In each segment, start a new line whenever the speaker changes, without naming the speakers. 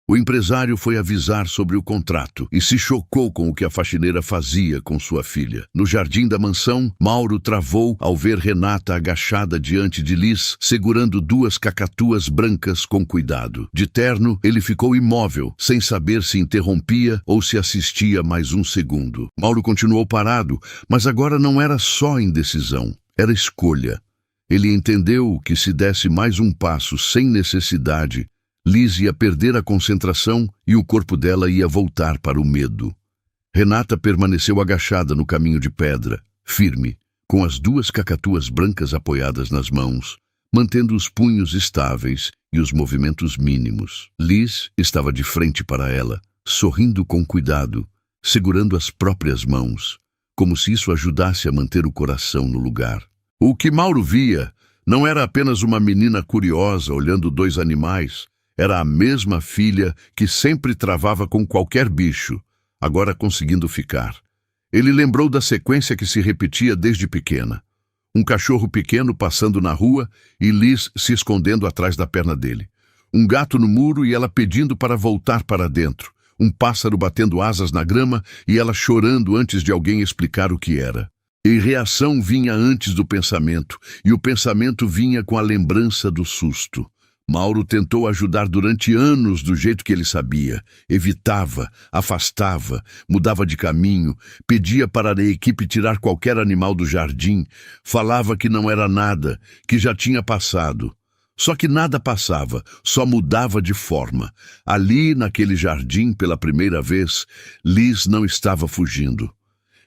O empresário foi avisar sobre o contrato e se chocou com o que a faxineira fazia com sua filha. No jardim da mansão, Mauro travou ao ver Renata agachada diante de Liz, segurando duas cacatuas brancas com cuidado. De terno, ele ficou imóvel, sem saber se interrompia ou se assistia mais um segundo. Mauro continuou parado, mas agora não era só indecisão, era escolha. Ele entendeu que se desse mais um passo sem necessidade, Liz ia perder a concentração e o corpo dela ia voltar para o medo. Renata permaneceu agachada no caminho de pedra, firme, com as duas cacatuas brancas apoiadas nas mãos, mantendo os punhos estáveis e os movimentos mínimos. Liz estava de frente para ela, sorrindo com cuidado, segurando as próprias mãos, como se isso ajudasse a manter o coração no lugar. O que Mauro via não era apenas uma menina curiosa olhando dois animais. Era a mesma filha que sempre travava com qualquer bicho, agora conseguindo ficar. Ele lembrou da sequência que se repetia desde pequena. Um cachorro pequeno passando na rua e Liz se escondendo atrás da perna dele. Um gato no muro e ela pedindo para voltar para dentro. Um pássaro batendo asas na grama e ela chorando antes de alguém explicar o que era. E reação vinha antes do pensamento, e o pensamento vinha com a lembrança do susto. Mauro tentou ajudar durante anos do jeito que ele sabia. Evitava, afastava, mudava de caminho, pedia para a equipe tirar qualquer animal do jardim, falava que não era nada, que já tinha passado. Só que nada passava, só mudava de forma. Ali, naquele jardim, pela primeira vez, Liz não estava fugindo.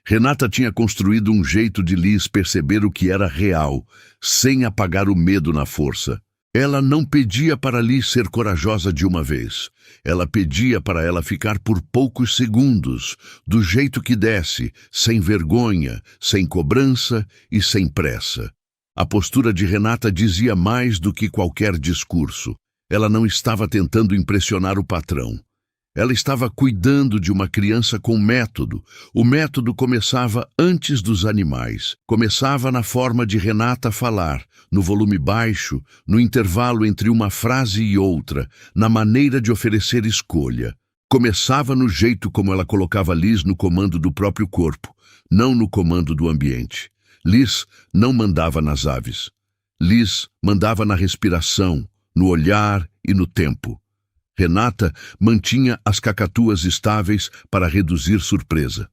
Renata tinha construído um jeito de Liz perceber o que era real, sem apagar o medo na força. Ela não pedia para Liz ser corajosa de uma vez. Ela pedia para ela ficar por poucos segundos, do jeito que desse, sem vergonha, sem cobrança e sem pressa. A postura de Renata dizia mais do que qualquer discurso. Ela não estava tentando impressionar o patrão. Ela estava cuidando de uma criança com método. O método começava antes dos animais. Começava na forma de Renata falar, no volume baixo, no intervalo entre uma frase e outra, na maneira de oferecer escolha. Começava no jeito como ela colocava Liz no comando do próprio corpo, não no comando do ambiente. Liz não mandava nas aves. Liz mandava na respiração, no olhar e no tempo. Renata mantinha as cacatuas estáveis para reduzir surpresa.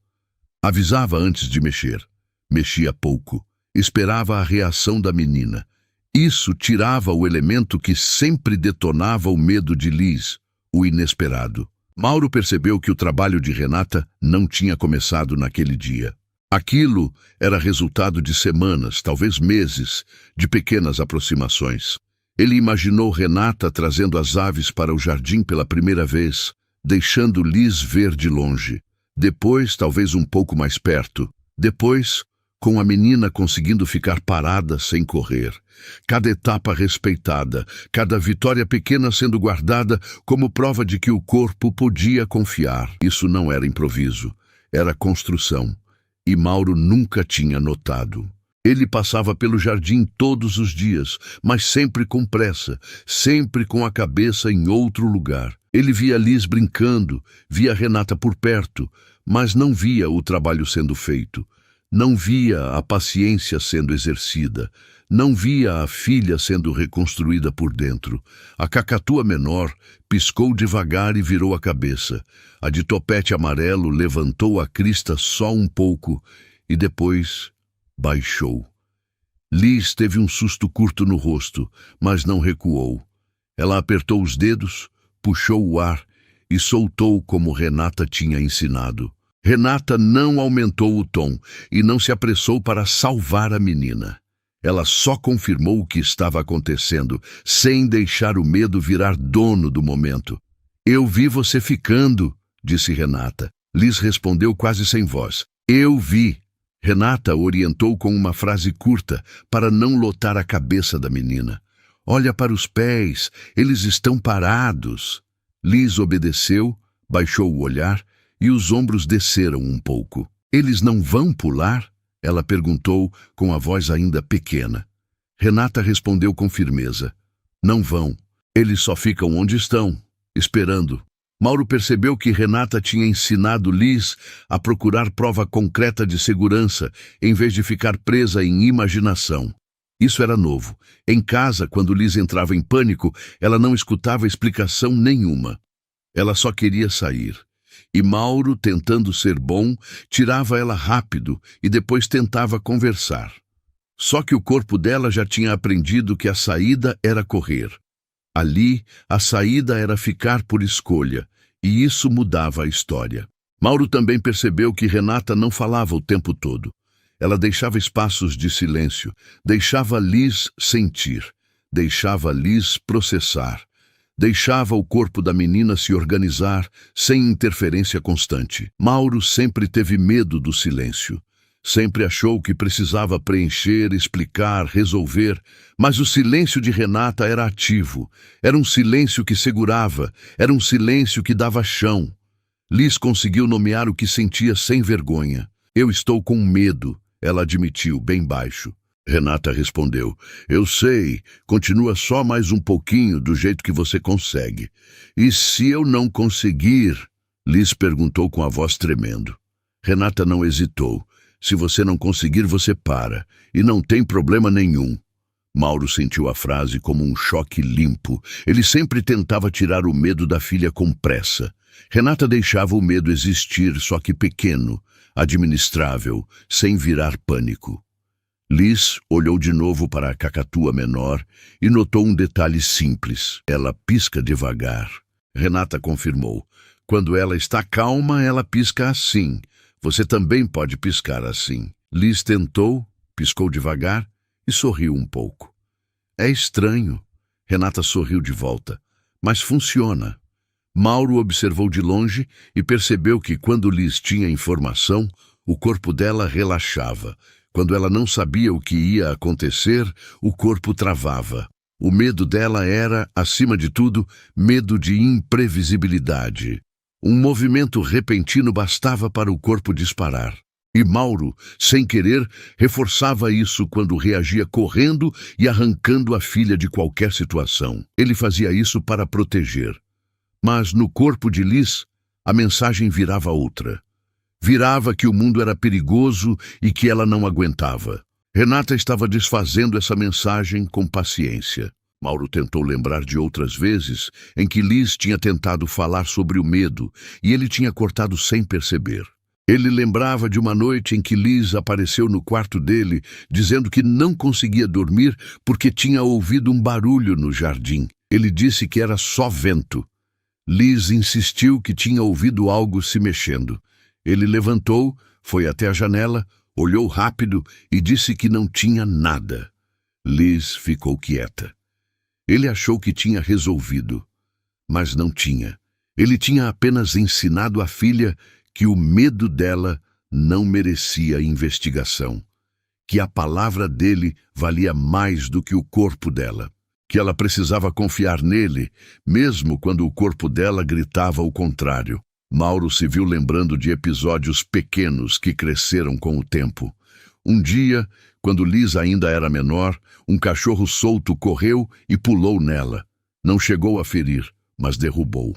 Avisava antes de mexer. Mexia pouco. Esperava a reação da menina. Isso tirava o elemento que sempre detonava o medo de Liz, o inesperado. Mauro percebeu que o trabalho de Renata não tinha começado naquele dia. Aquilo era resultado de semanas, talvez meses, de pequenas aproximações. Ele imaginou Renata trazendo as aves para o jardim pela primeira vez, deixando Liz ver de longe. Depois, talvez um pouco mais perto. Depois, com a menina conseguindo ficar parada sem correr. Cada etapa respeitada, cada vitória pequena sendo guardada como prova de que o corpo podia confiar. Isso não era improviso, era construção. E Mauro nunca tinha notado. Ele passava pelo jardim todos os dias, mas sempre com pressa, sempre com a cabeça em outro lugar. Ele via Liz brincando, via Renata por perto, mas não via o trabalho sendo feito. Não via a paciência sendo exercida. Não via a filha sendo reconstruída por dentro. A cacatua menor piscou devagar e virou a cabeça. A de topete amarelo levantou a crista só um pouco e depois baixou. Liz teve um susto curto no rosto, mas não recuou. Ela apertou os dedos, puxou o ar e soltou como Renata tinha ensinado. Renata não aumentou o tom e não se apressou para salvar a menina. Ela só confirmou o que estava acontecendo, sem deixar o medo virar dono do momento. "Eu vi você ficando", disse Renata. Liz respondeu quase sem voz. "Eu vi." Renata orientou com uma frase curta para não lotar a cabeça da menina. "Olha para os pés, eles estão parados." Liz obedeceu, baixou o olhar e os ombros desceram um pouco. "Eles não vão pular?" ela perguntou com a voz ainda pequena. Renata respondeu com firmeza. "Não vão. Eles só ficam onde estão, esperando." Mauro percebeu que Renata tinha ensinado Liz a procurar prova concreta de segurança, em vez de ficar presa em imaginação. Isso era novo. Em casa, quando Liz entrava em pânico, ela não escutava explicação nenhuma. Ela só queria sair. E Mauro, tentando ser bom, tirava ela rápido e depois tentava conversar. Só que o corpo dela já tinha aprendido que a saída era correr. Ali, a saída era ficar por escolha, e isso mudava a história. Mauro também percebeu que Renata não falava o tempo todo. Ela deixava espaços de silêncio, deixava Liz sentir, deixava Liz processar, deixava o corpo da menina se organizar sem interferência constante. Mauro sempre teve medo do silêncio. Sempre achou que precisava preencher, explicar, resolver, mas o silêncio de Renata era ativo. Era um silêncio que segurava, era um silêncio que dava chão. Liz conseguiu nomear o que sentia sem vergonha. Eu estou com medo, ela admitiu, bem baixo. Renata respondeu, eu sei, continua só mais um pouquinho do jeito que você consegue. E se eu não conseguir? Liz perguntou com a voz tremendo. Renata não hesitou. Se você não conseguir, você para. E não tem problema nenhum. Mauro sentiu a frase como um choque limpo. Ele sempre tentava tirar o medo da filha com pressa. Renata deixava o medo existir, só que pequeno, administrável, sem virar pânico. Liz olhou de novo para a cacatua menor e notou um detalhe simples. Ela pisca devagar. Renata confirmou. Quando ela está calma, ela pisca assim. Você também pode piscar assim. Liz tentou, piscou devagar e sorriu um pouco. É estranho. Renata sorriu de volta. Mas funciona. Mauro observou de longe e percebeu que quando Liz tinha informação, o corpo dela relaxava. Quando ela não sabia o que ia acontecer, o corpo travava. O medo dela era, acima de tudo, medo de imprevisibilidade. Um movimento repentino bastava para o corpo disparar. E Mauro, sem querer, reforçava isso quando reagia correndo e arrancando a filha de qualquer situação. Ele fazia isso para proteger. Mas no corpo de Liz, a mensagem virava outra. Virava que o mundo era perigoso e que ela não aguentava. Renata estava desfazendo essa mensagem com paciência. Mauro tentou lembrar de outras vezes em que Liz tinha tentado falar sobre o medo e ele tinha cortado sem perceber. Ele lembrava de uma noite em que Liz apareceu no quarto dele, dizendo que não conseguia dormir porque tinha ouvido um barulho no jardim. Ele disse que era só vento. Liz insistiu que tinha ouvido algo se mexendo. Ele levantou, foi até a janela, olhou rápido e disse que não tinha nada. Liz ficou quieta. Ele achou que tinha resolvido, mas não tinha. Ele tinha apenas ensinado à filha que o medo dela não merecia investigação, que a palavra dele valia mais do que o corpo dela, que ela precisava confiar nele, mesmo quando o corpo dela gritava o contrário. Mauro se viu lembrando de episódios pequenos que cresceram com o tempo. Um dia, quando Liz ainda era menor, um cachorro solto correu e pulou nela. Não chegou a ferir, mas derrubou.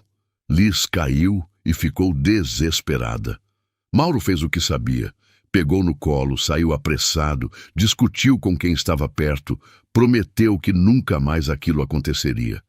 Liz caiu e ficou desesperada. Mauro fez o que sabia. Pegou no colo, saiu apressado, discutiu com quem estava perto, prometeu que nunca mais aquilo aconteceria.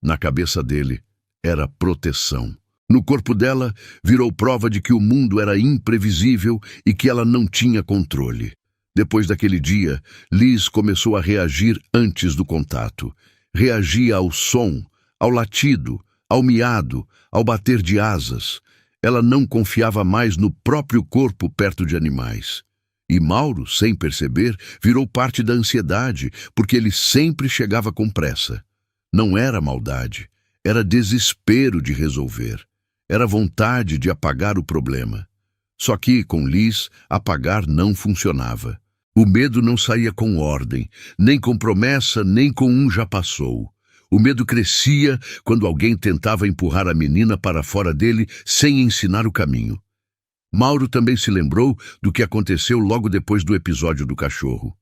Na cabeça dele, era proteção. No corpo dela, virou prova de que o mundo era imprevisível e que ela não tinha controle. Depois daquele dia, Liz começou a reagir antes do contato. Reagia ao som, ao latido, ao miado, ao bater de asas. Ela não confiava mais no próprio corpo perto de animais. E Mauro, sem perceber, virou parte da ansiedade, porque ele sempre chegava com pressa. Não era maldade, era desespero de resolver. Era vontade de apagar o problema. Só que, com Liz, apagar não funcionava. O medo não saía com ordem, nem com promessa, nem com um já passou. O medo crescia quando alguém tentava empurrar a menina para fora dele sem ensinar o caminho. Mauro também se lembrou do que aconteceu logo depois do episódio do cachorro.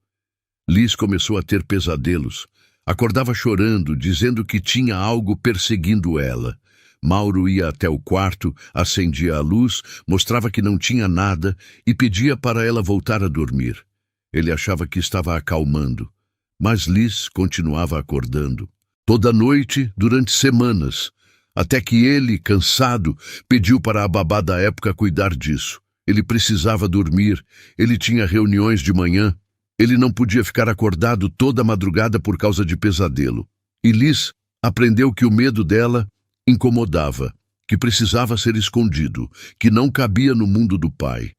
Liz começou a ter pesadelos. Acordava chorando, dizendo que tinha algo perseguindo ela. Mauro ia até o quarto, acendia a luz, mostrava que não tinha nada e pedia para ela voltar a dormir. Ele achava que estava acalmando, mas Liz continuava acordando. Toda noite, durante semanas, até que ele, cansado, pediu para a babá da época cuidar disso. Ele precisava dormir, ele tinha reuniões de manhã, ele não podia ficar acordado toda a madrugada por causa de pesadelo. E Liz aprendeu que o medo dela incomodava, que precisava ser escondido, que não cabia no mundo do pai.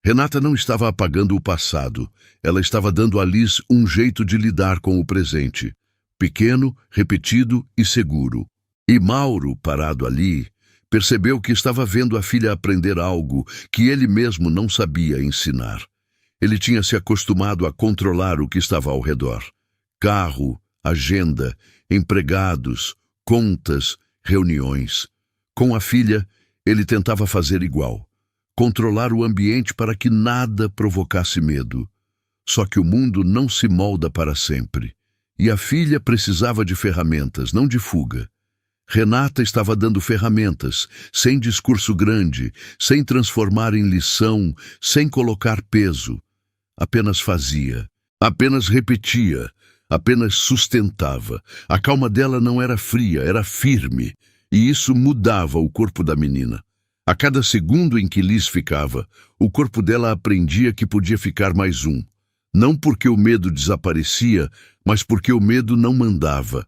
Renata não estava apagando o passado, ela estava dando a Liz um jeito de lidar com o presente, pequeno, repetido e seguro. E Mauro, parado ali, percebeu que estava vendo a filha aprender algo que ele mesmo não sabia ensinar. Ele tinha se acostumado a controlar o que estava ao redor. Carro, agenda, empregados, contas, reuniões. Com a filha, ele tentava fazer igual. Controlar o ambiente para que nada provocasse medo. Só que o mundo não se molda para sempre. E a filha precisava de ferramentas, não de fuga. Renata estava dando ferramentas, sem discurso grande, sem transformar em lição, sem colocar peso. Apenas fazia, apenas repetia, apenas sustentava. A calma dela não era fria, era firme, e isso mudava o corpo da menina. A cada segundo em que Liz ficava, o corpo dela aprendia que podia ficar mais um. Não porque o medo desaparecia, mas porque o medo não mandava.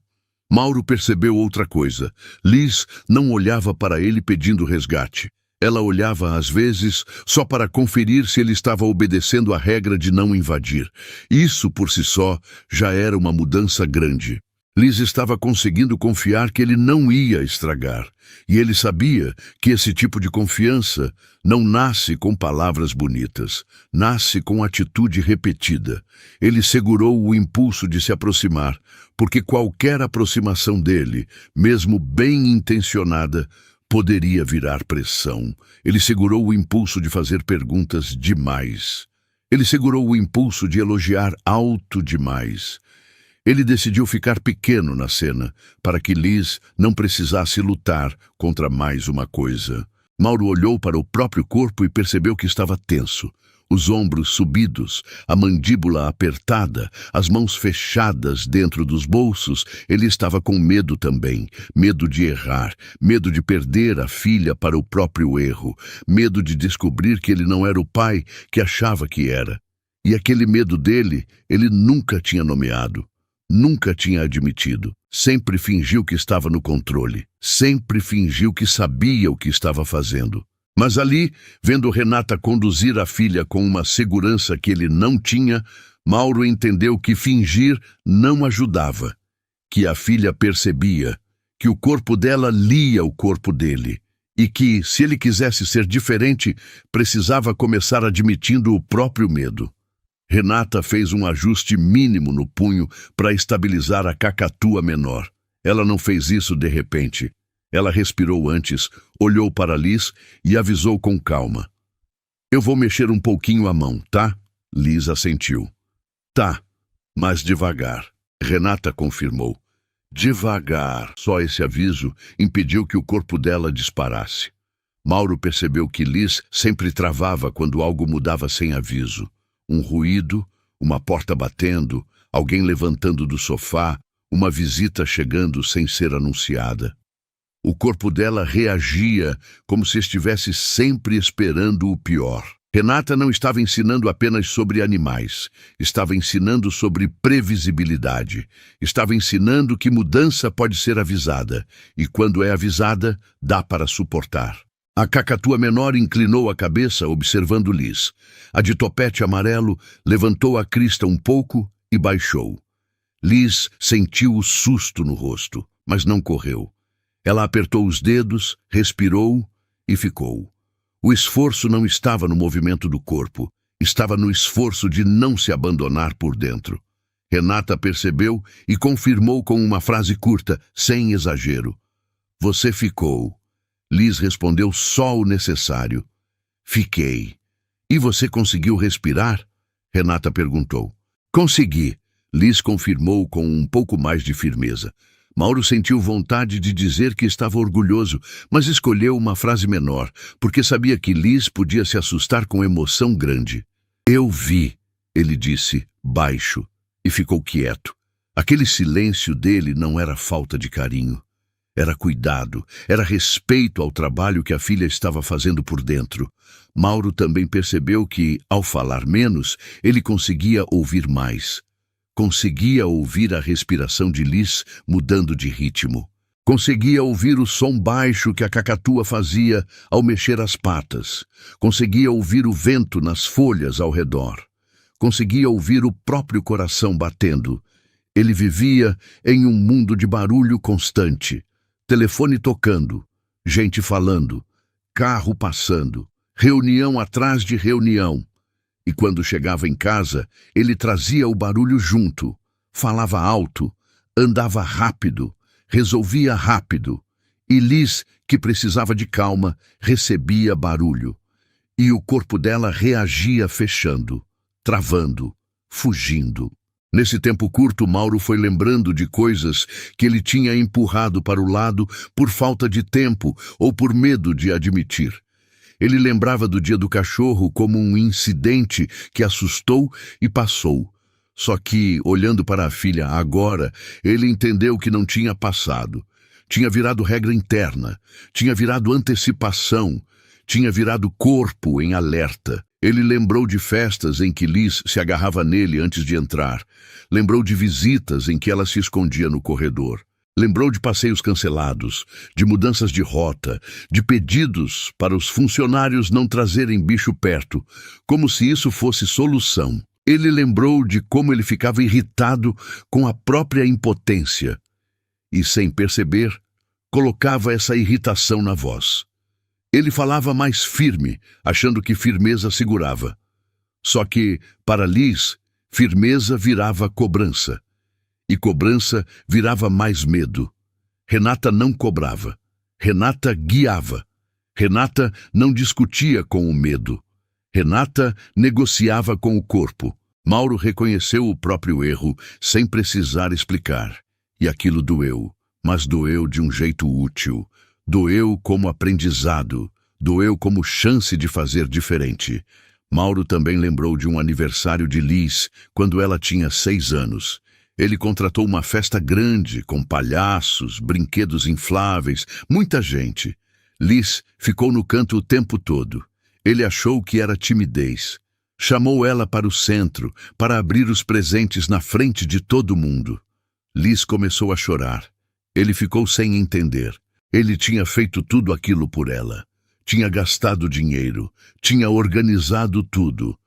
Mauro percebeu outra coisa. Liz não olhava para ele pedindo resgate. Ela olhava, às vezes, só para conferir se ele estava obedecendo a regra de não invadir. Isso, por si só, já era uma mudança grande. Liz estava conseguindo confiar que ele não ia estragar. E ele sabia que esse tipo de confiança não nasce com palavras bonitas, nasce com atitude repetida. Ele segurou o impulso de se aproximar, porque qualquer aproximação dele, mesmo bem intencionada, poderia virar pressão. Ele segurou o impulso de fazer perguntas demais. Ele segurou o impulso de elogiar alto demais. Ele decidiu ficar pequeno na cena, para que Liz não precisasse lutar contra mais uma coisa. Mauro olhou para o próprio corpo e percebeu que estava tenso. Os ombros subidos, a mandíbula apertada, as mãos fechadas dentro dos bolsos. Ele estava com medo também, medo de errar, medo de perder a filha para o próprio erro, medo de descobrir que ele não era o pai que achava que era. E aquele medo dele, ele nunca tinha nomeado. Nunca tinha admitido. Sempre fingiu que estava no controle. Sempre fingiu que sabia o que estava fazendo. Mas ali, vendo Renata conduzir a filha com uma segurança que ele não tinha, Mauro entendeu que fingir não ajudava. Que a filha percebia, que o corpo dela lia o corpo dele. E que, se ele quisesse ser diferente, precisava começar admitindo o próprio medo. Renata fez um ajuste mínimo no punho para estabilizar a cacatua menor. Ela não fez isso de repente. Ela respirou antes, olhou para Liz e avisou com calma. Eu vou mexer um pouquinho a mão, tá? Liz assentiu. Tá, mas devagar. Renata confirmou. Devagar. Só esse aviso impediu que o corpo dela disparasse. Mauro percebeu que Liz sempre travava quando algo mudava sem aviso. Um ruído, uma porta batendo, alguém levantando do sofá, uma visita chegando sem ser anunciada. O corpo dela reagia como se estivesse sempre esperando o pior. Renata não estava ensinando apenas sobre animais, estava ensinando sobre previsibilidade, estava ensinando que mudança pode ser avisada, e quando é avisada, dá para suportar. A cacatua menor inclinou a cabeça, observando Liz. A de topete amarelo levantou a crista um pouco e baixou. Liz sentiu o susto no rosto, mas não correu. Ela apertou os dedos, respirou e ficou. O esforço não estava no movimento do corpo, estava no esforço de não se abandonar por dentro. Renata percebeu e confirmou com uma frase curta, sem exagero. Você ficou. Liz respondeu só o necessário. Fiquei. E você conseguiu respirar? Renata perguntou. Consegui. Liz confirmou com um pouco mais de firmeza. Mauro sentiu vontade de dizer que estava orgulhoso, mas escolheu uma frase menor, porque sabia que Liz podia se assustar com emoção grande. Eu vi, ele disse, baixo, e ficou quieto. Aquele silêncio dele não era falta de carinho. Era cuidado, era respeito ao trabalho que a filha estava fazendo por dentro. Mauro também percebeu que, ao falar menos, ele conseguia ouvir mais. Conseguia ouvir a respiração de Liz mudando de ritmo. Conseguia ouvir o som baixo que a cacatua fazia ao mexer as patas. Conseguia ouvir o vento nas folhas ao redor. Conseguia ouvir o próprio coração batendo. Ele vivia em um mundo de barulho constante. Telefone tocando, gente falando, carro passando, reunião atrás de reunião. E quando chegava em casa, ele trazia o barulho junto, falava alto, andava rápido, resolvia rápido. E Liz, que precisava de calma, recebia barulho. E o corpo dela reagia fechando, travando, fugindo. Nesse tempo curto, Mauro foi lembrando de coisas que ele tinha empurrado para o lado por falta de tempo ou por medo de admitir. Ele lembrava do dia do cachorro como um incidente que assustou e passou. Só que, olhando para a filha agora, ele entendeu que não tinha passado. Tinha virado regra interna, tinha virado antecipação, tinha virado corpo em alerta. Ele lembrou de festas em que Liz se agarrava nele antes de entrar. Lembrou de visitas em que ela se escondia no corredor. Lembrou de passeios cancelados, de mudanças de rota, de pedidos para os funcionários não trazerem bicho perto, como se isso fosse solução. Ele lembrou de como ele ficava irritado com a própria impotência e, sem perceber, colocava essa irritação na voz. Ele falava mais firme, achando que firmeza segurava. Só que, para Liz, firmeza virava cobrança. E cobrança virava mais medo. Renata não cobrava. Renata guiava. Renata não discutia com o medo. Renata negociava com o corpo. Mauro reconheceu o próprio erro, sem precisar explicar. E aquilo doeu, mas doeu de um jeito útil. Doeu como aprendizado, doeu como chance de fazer diferente. Mauro também lembrou de um aniversário de Liz, quando ela tinha 6 anos. Ele contratou uma festa grande, com palhaços, brinquedos infláveis, muita gente. Liz ficou no canto o tempo todo. Ele achou que era timidez. Chamou ela para o centro, para abrir os presentes na frente de todo mundo. Liz começou a chorar. Ele ficou sem entender. Ele tinha feito tudo aquilo por ela. Tinha gastado dinheiro, tinha organizado tudo.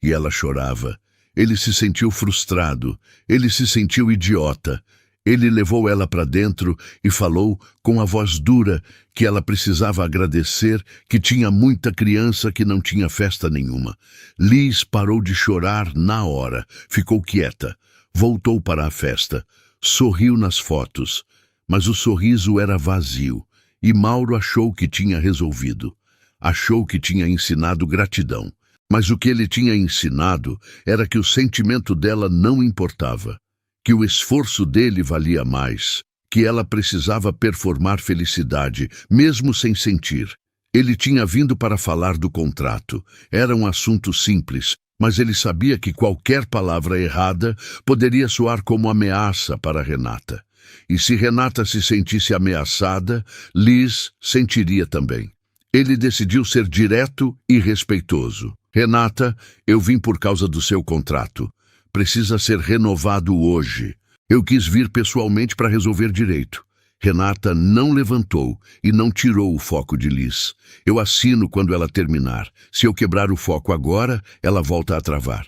E ela chorava. Ele se sentiu frustrado, ele se sentiu idiota. Ele levou ela para dentro e falou com a voz dura que ela precisava agradecer, que tinha muita criança que não tinha festa nenhuma. Liz parou de chorar na hora, ficou quieta, voltou para a festa, sorriu nas fotos. Mas o sorriso era vazio, e Mauro achou que tinha resolvido. Achou que tinha ensinado gratidão. Mas o que ele tinha ensinado era que o sentimento dela não importava, que o esforço dele valia mais, que ela precisava performar felicidade, mesmo sem sentir. Ele tinha vindo para falar do contrato. Era um assunto simples, mas ele sabia que qualquer palavra errada poderia soar como ameaça para Renata. E se Renata se sentisse ameaçada, Liz sentiria também. Ele decidiu ser direto e respeitoso. Renata, eu vim por causa do seu contrato. Precisa ser renovado hoje. Eu quis vir pessoalmente para resolver direito. Renata não levantou e não tirou o foco de Liz. Eu assino quando ela terminar. Se eu quebrar o foco agora, ela volta a travar.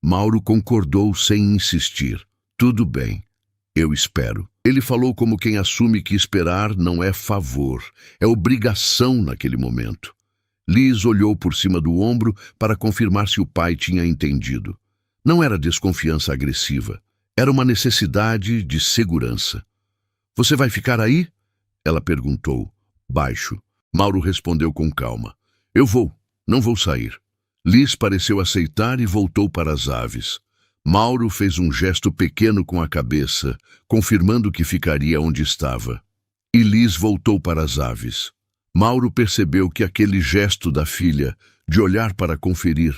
Mauro concordou sem insistir. Tudo bem. Eu espero. Ele falou como quem assume que esperar não é favor, é obrigação naquele momento. Liz olhou por cima do ombro para confirmar se o pai tinha entendido. Não era desconfiança agressiva, era uma necessidade de segurança. Você vai ficar aí? Ela perguntou, baixo. Mauro respondeu com calma. Eu vou, não vou sair. Liz pareceu aceitar e voltou para as aves. Mauro fez um gesto pequeno com a cabeça, confirmando que ficaria onde estava. E Liz voltou para as aves. Mauro percebeu que aquele gesto da filha, de olhar para conferir,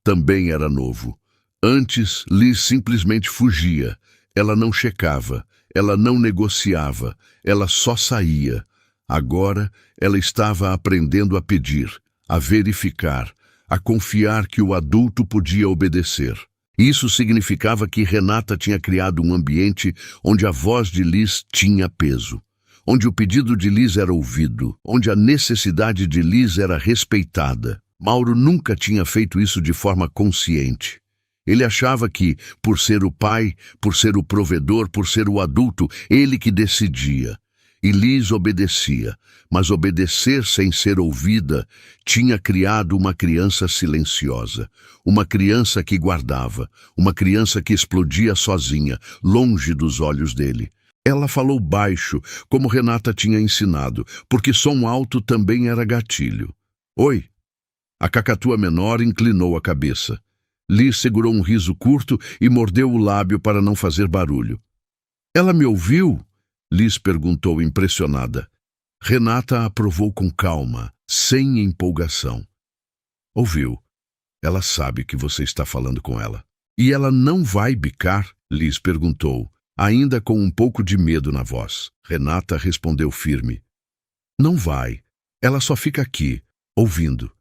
também era novo. Antes, Liz simplesmente fugia. Ela não checava, ela não negociava, ela só saía. Agora, ela estava aprendendo a pedir, a verificar, a confiar que o adulto podia obedecer. Isso significava que Renata tinha criado um ambiente onde a voz de Liz tinha peso, onde o pedido de Liz era ouvido, onde a necessidade de Liz era respeitada. Mauro nunca tinha feito isso de forma consciente. Ele achava que, por ser o pai, por ser o provedor, por ser o adulto, ele que decidia. E Liz obedecia, mas obedecer sem ser ouvida tinha criado uma criança silenciosa, uma criança que guardava, uma criança que explodia sozinha, longe dos olhos dele. Ela falou baixo, como Renata tinha ensinado, porque som alto também era gatilho. Oi. A cacatua menor inclinou a cabeça. Liz segurou um riso curto e mordeu o lábio para não fazer barulho. Ela me ouviu? Liz perguntou impressionada. Renata a aprovou com calma, sem empolgação. Ouviu. Ela sabe que você está falando com ela. E ela não vai bicar? Liz perguntou, ainda com um pouco de medo na voz. Renata respondeu firme. Não vai. Ela só fica aqui, ouvindo.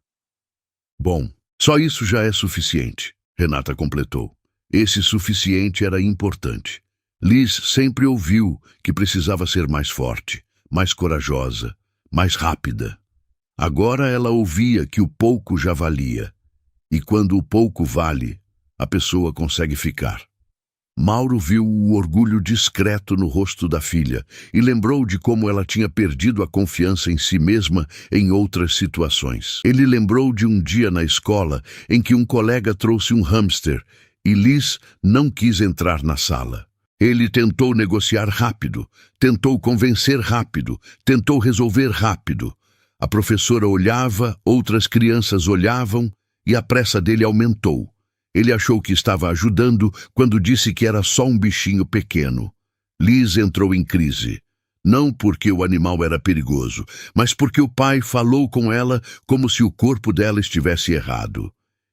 Bom, só isso já é suficiente, Renata completou. Esse suficiente era importante. Liz sempre ouviu que precisava ser mais forte, mais corajosa, mais rápida. Agora ela ouvia que o pouco já valia. E quando o pouco vale, a pessoa consegue ficar. Mauro viu o orgulho discreto no rosto da filha e lembrou de como ela tinha perdido a confiança em si mesma em outras situações. Ele lembrou de um dia na escola em que um colega trouxe um hamster e Liz não quis entrar na sala. Ele tentou negociar rápido, tentou convencer rápido, tentou resolver rápido. A professora olhava, outras crianças olhavam e a pressa dele aumentou. Ele achou que estava ajudando quando disse que era só um bichinho pequeno. Liz entrou em crise. Não porque o animal era perigoso, mas porque o pai falou com ela como se o corpo dela estivesse errado.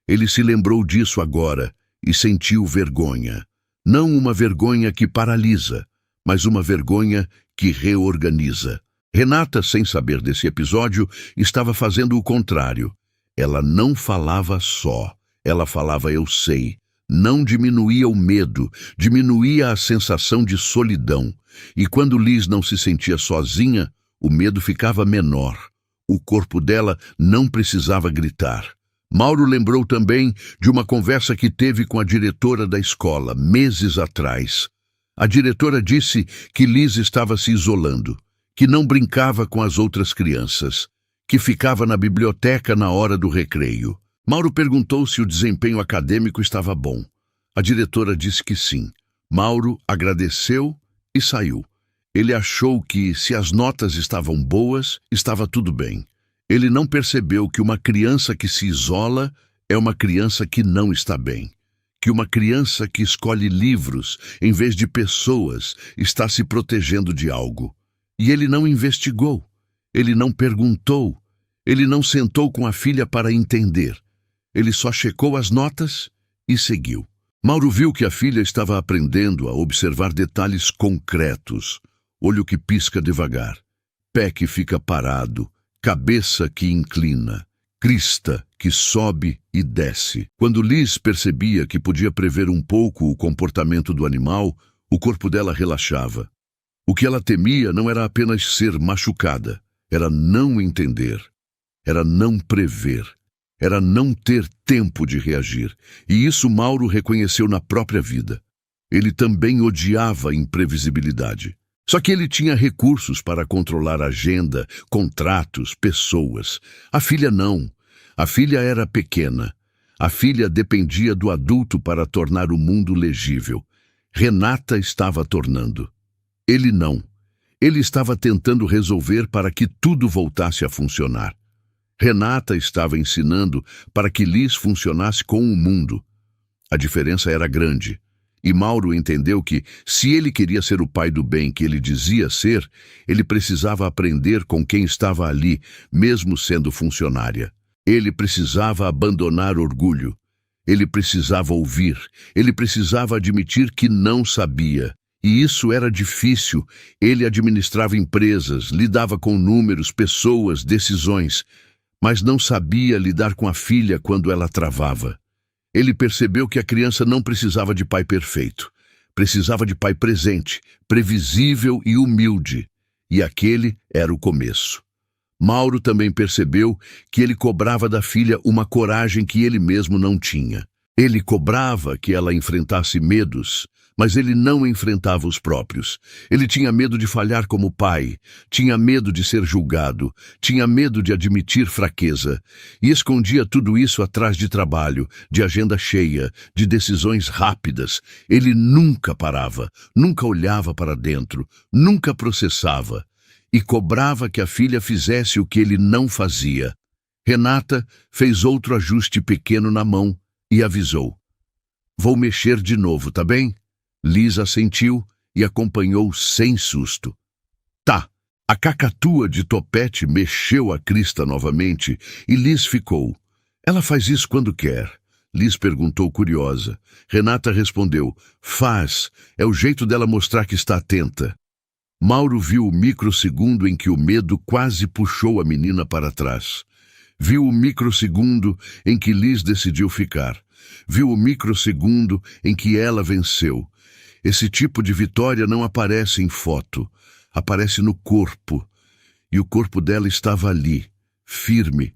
Ele se lembrou disso agora e sentiu vergonha. Não uma vergonha que paralisa, mas uma vergonha que reorganiza. Renata, sem saber desse episódio, estava fazendo o contrário. Ela não falava só, ela falava eu sei. Não diminuía o medo, diminuía a sensação de solidão. E quando Liz não se sentia sozinha, o medo ficava menor. O corpo dela não precisava gritar. Mauro lembrou também de uma conversa que teve com a diretora da escola, meses atrás. A diretora disse que Liz estava se isolando, que não brincava com as outras crianças, que ficava na biblioteca na hora do recreio. Mauro perguntou se o desempenho acadêmico estava bom. A diretora disse que sim. Mauro agradeceu e saiu. Ele achou que, se as notas estavam boas, estava tudo bem. Ele não percebeu que uma criança que se isola é uma criança que não está bem. Que uma criança que escolhe livros em vez de pessoas está se protegendo de algo. E ele não investigou. Ele não perguntou. Ele não sentou com a filha para entender. Ele só checou as notas e seguiu. Mauro viu que a filha estava aprendendo a observar detalhes concretos. Olho que pisca devagar, pé que fica parado, cabeça que inclina, crista que sobe e desce. Quando Liz percebia que podia prever um pouco o comportamento do animal, o corpo dela relaxava. O que ela temia não era apenas ser machucada, era não entender, era não prever, era não ter tempo de reagir. E isso Mauro reconheceu na própria vida. Ele também odiava a imprevisibilidade. Só que ele tinha recursos para controlar agenda, contratos, pessoas. A filha não. A filha era pequena. A filha dependia do adulto para tornar o mundo legível. Renata estava tornando. Ele não. Ele estava tentando resolver para que tudo voltasse a funcionar. Renata estava ensinando para que Liz funcionasse com o mundo. A diferença era grande. E Mauro entendeu que, se ele queria ser o pai do bem que ele dizia ser, ele precisava aprender com quem estava ali, mesmo sendo funcionária. Ele precisava abandonar orgulho. Ele precisava ouvir. Ele precisava admitir que não sabia. E isso era difícil. Ele administrava empresas, lidava com números, pessoas, decisões, mas não sabia lidar com a filha quando ela travava. Ele percebeu que a criança não precisava de pai perfeito. Precisava de pai presente, previsível e humilde. E aquele era o começo. Mauro também percebeu que ele cobrava da filha uma coragem que ele mesmo não tinha. Ele cobrava que ela enfrentasse medos, mas ele não enfrentava os próprios. Ele tinha medo de falhar como pai, tinha medo de ser julgado, tinha medo de admitir fraqueza, e escondia tudo isso atrás de trabalho, de agenda cheia, de decisões rápidas. Ele nunca parava, nunca olhava para dentro, nunca processava, e cobrava que a filha fizesse o que ele não fazia. Renata fez outro ajuste pequeno na mão e avisou: "Vou mexer de novo, tá bem?" Liz assentiu e acompanhou sem susto. Tá. A cacatua de topete mexeu a crista novamente e Liz ficou. Ela faz isso quando quer. Liz perguntou curiosa. Renata respondeu: faz. É o jeito dela mostrar que está atenta. Mauro viu o microsegundo em que o medo quase puxou a menina para trás. Viu o microsegundo em que Liz decidiu ficar. Viu o microsegundo em que ela venceu. Esse tipo de vitória não aparece em foto, aparece no corpo. E o corpo dela estava ali, firme.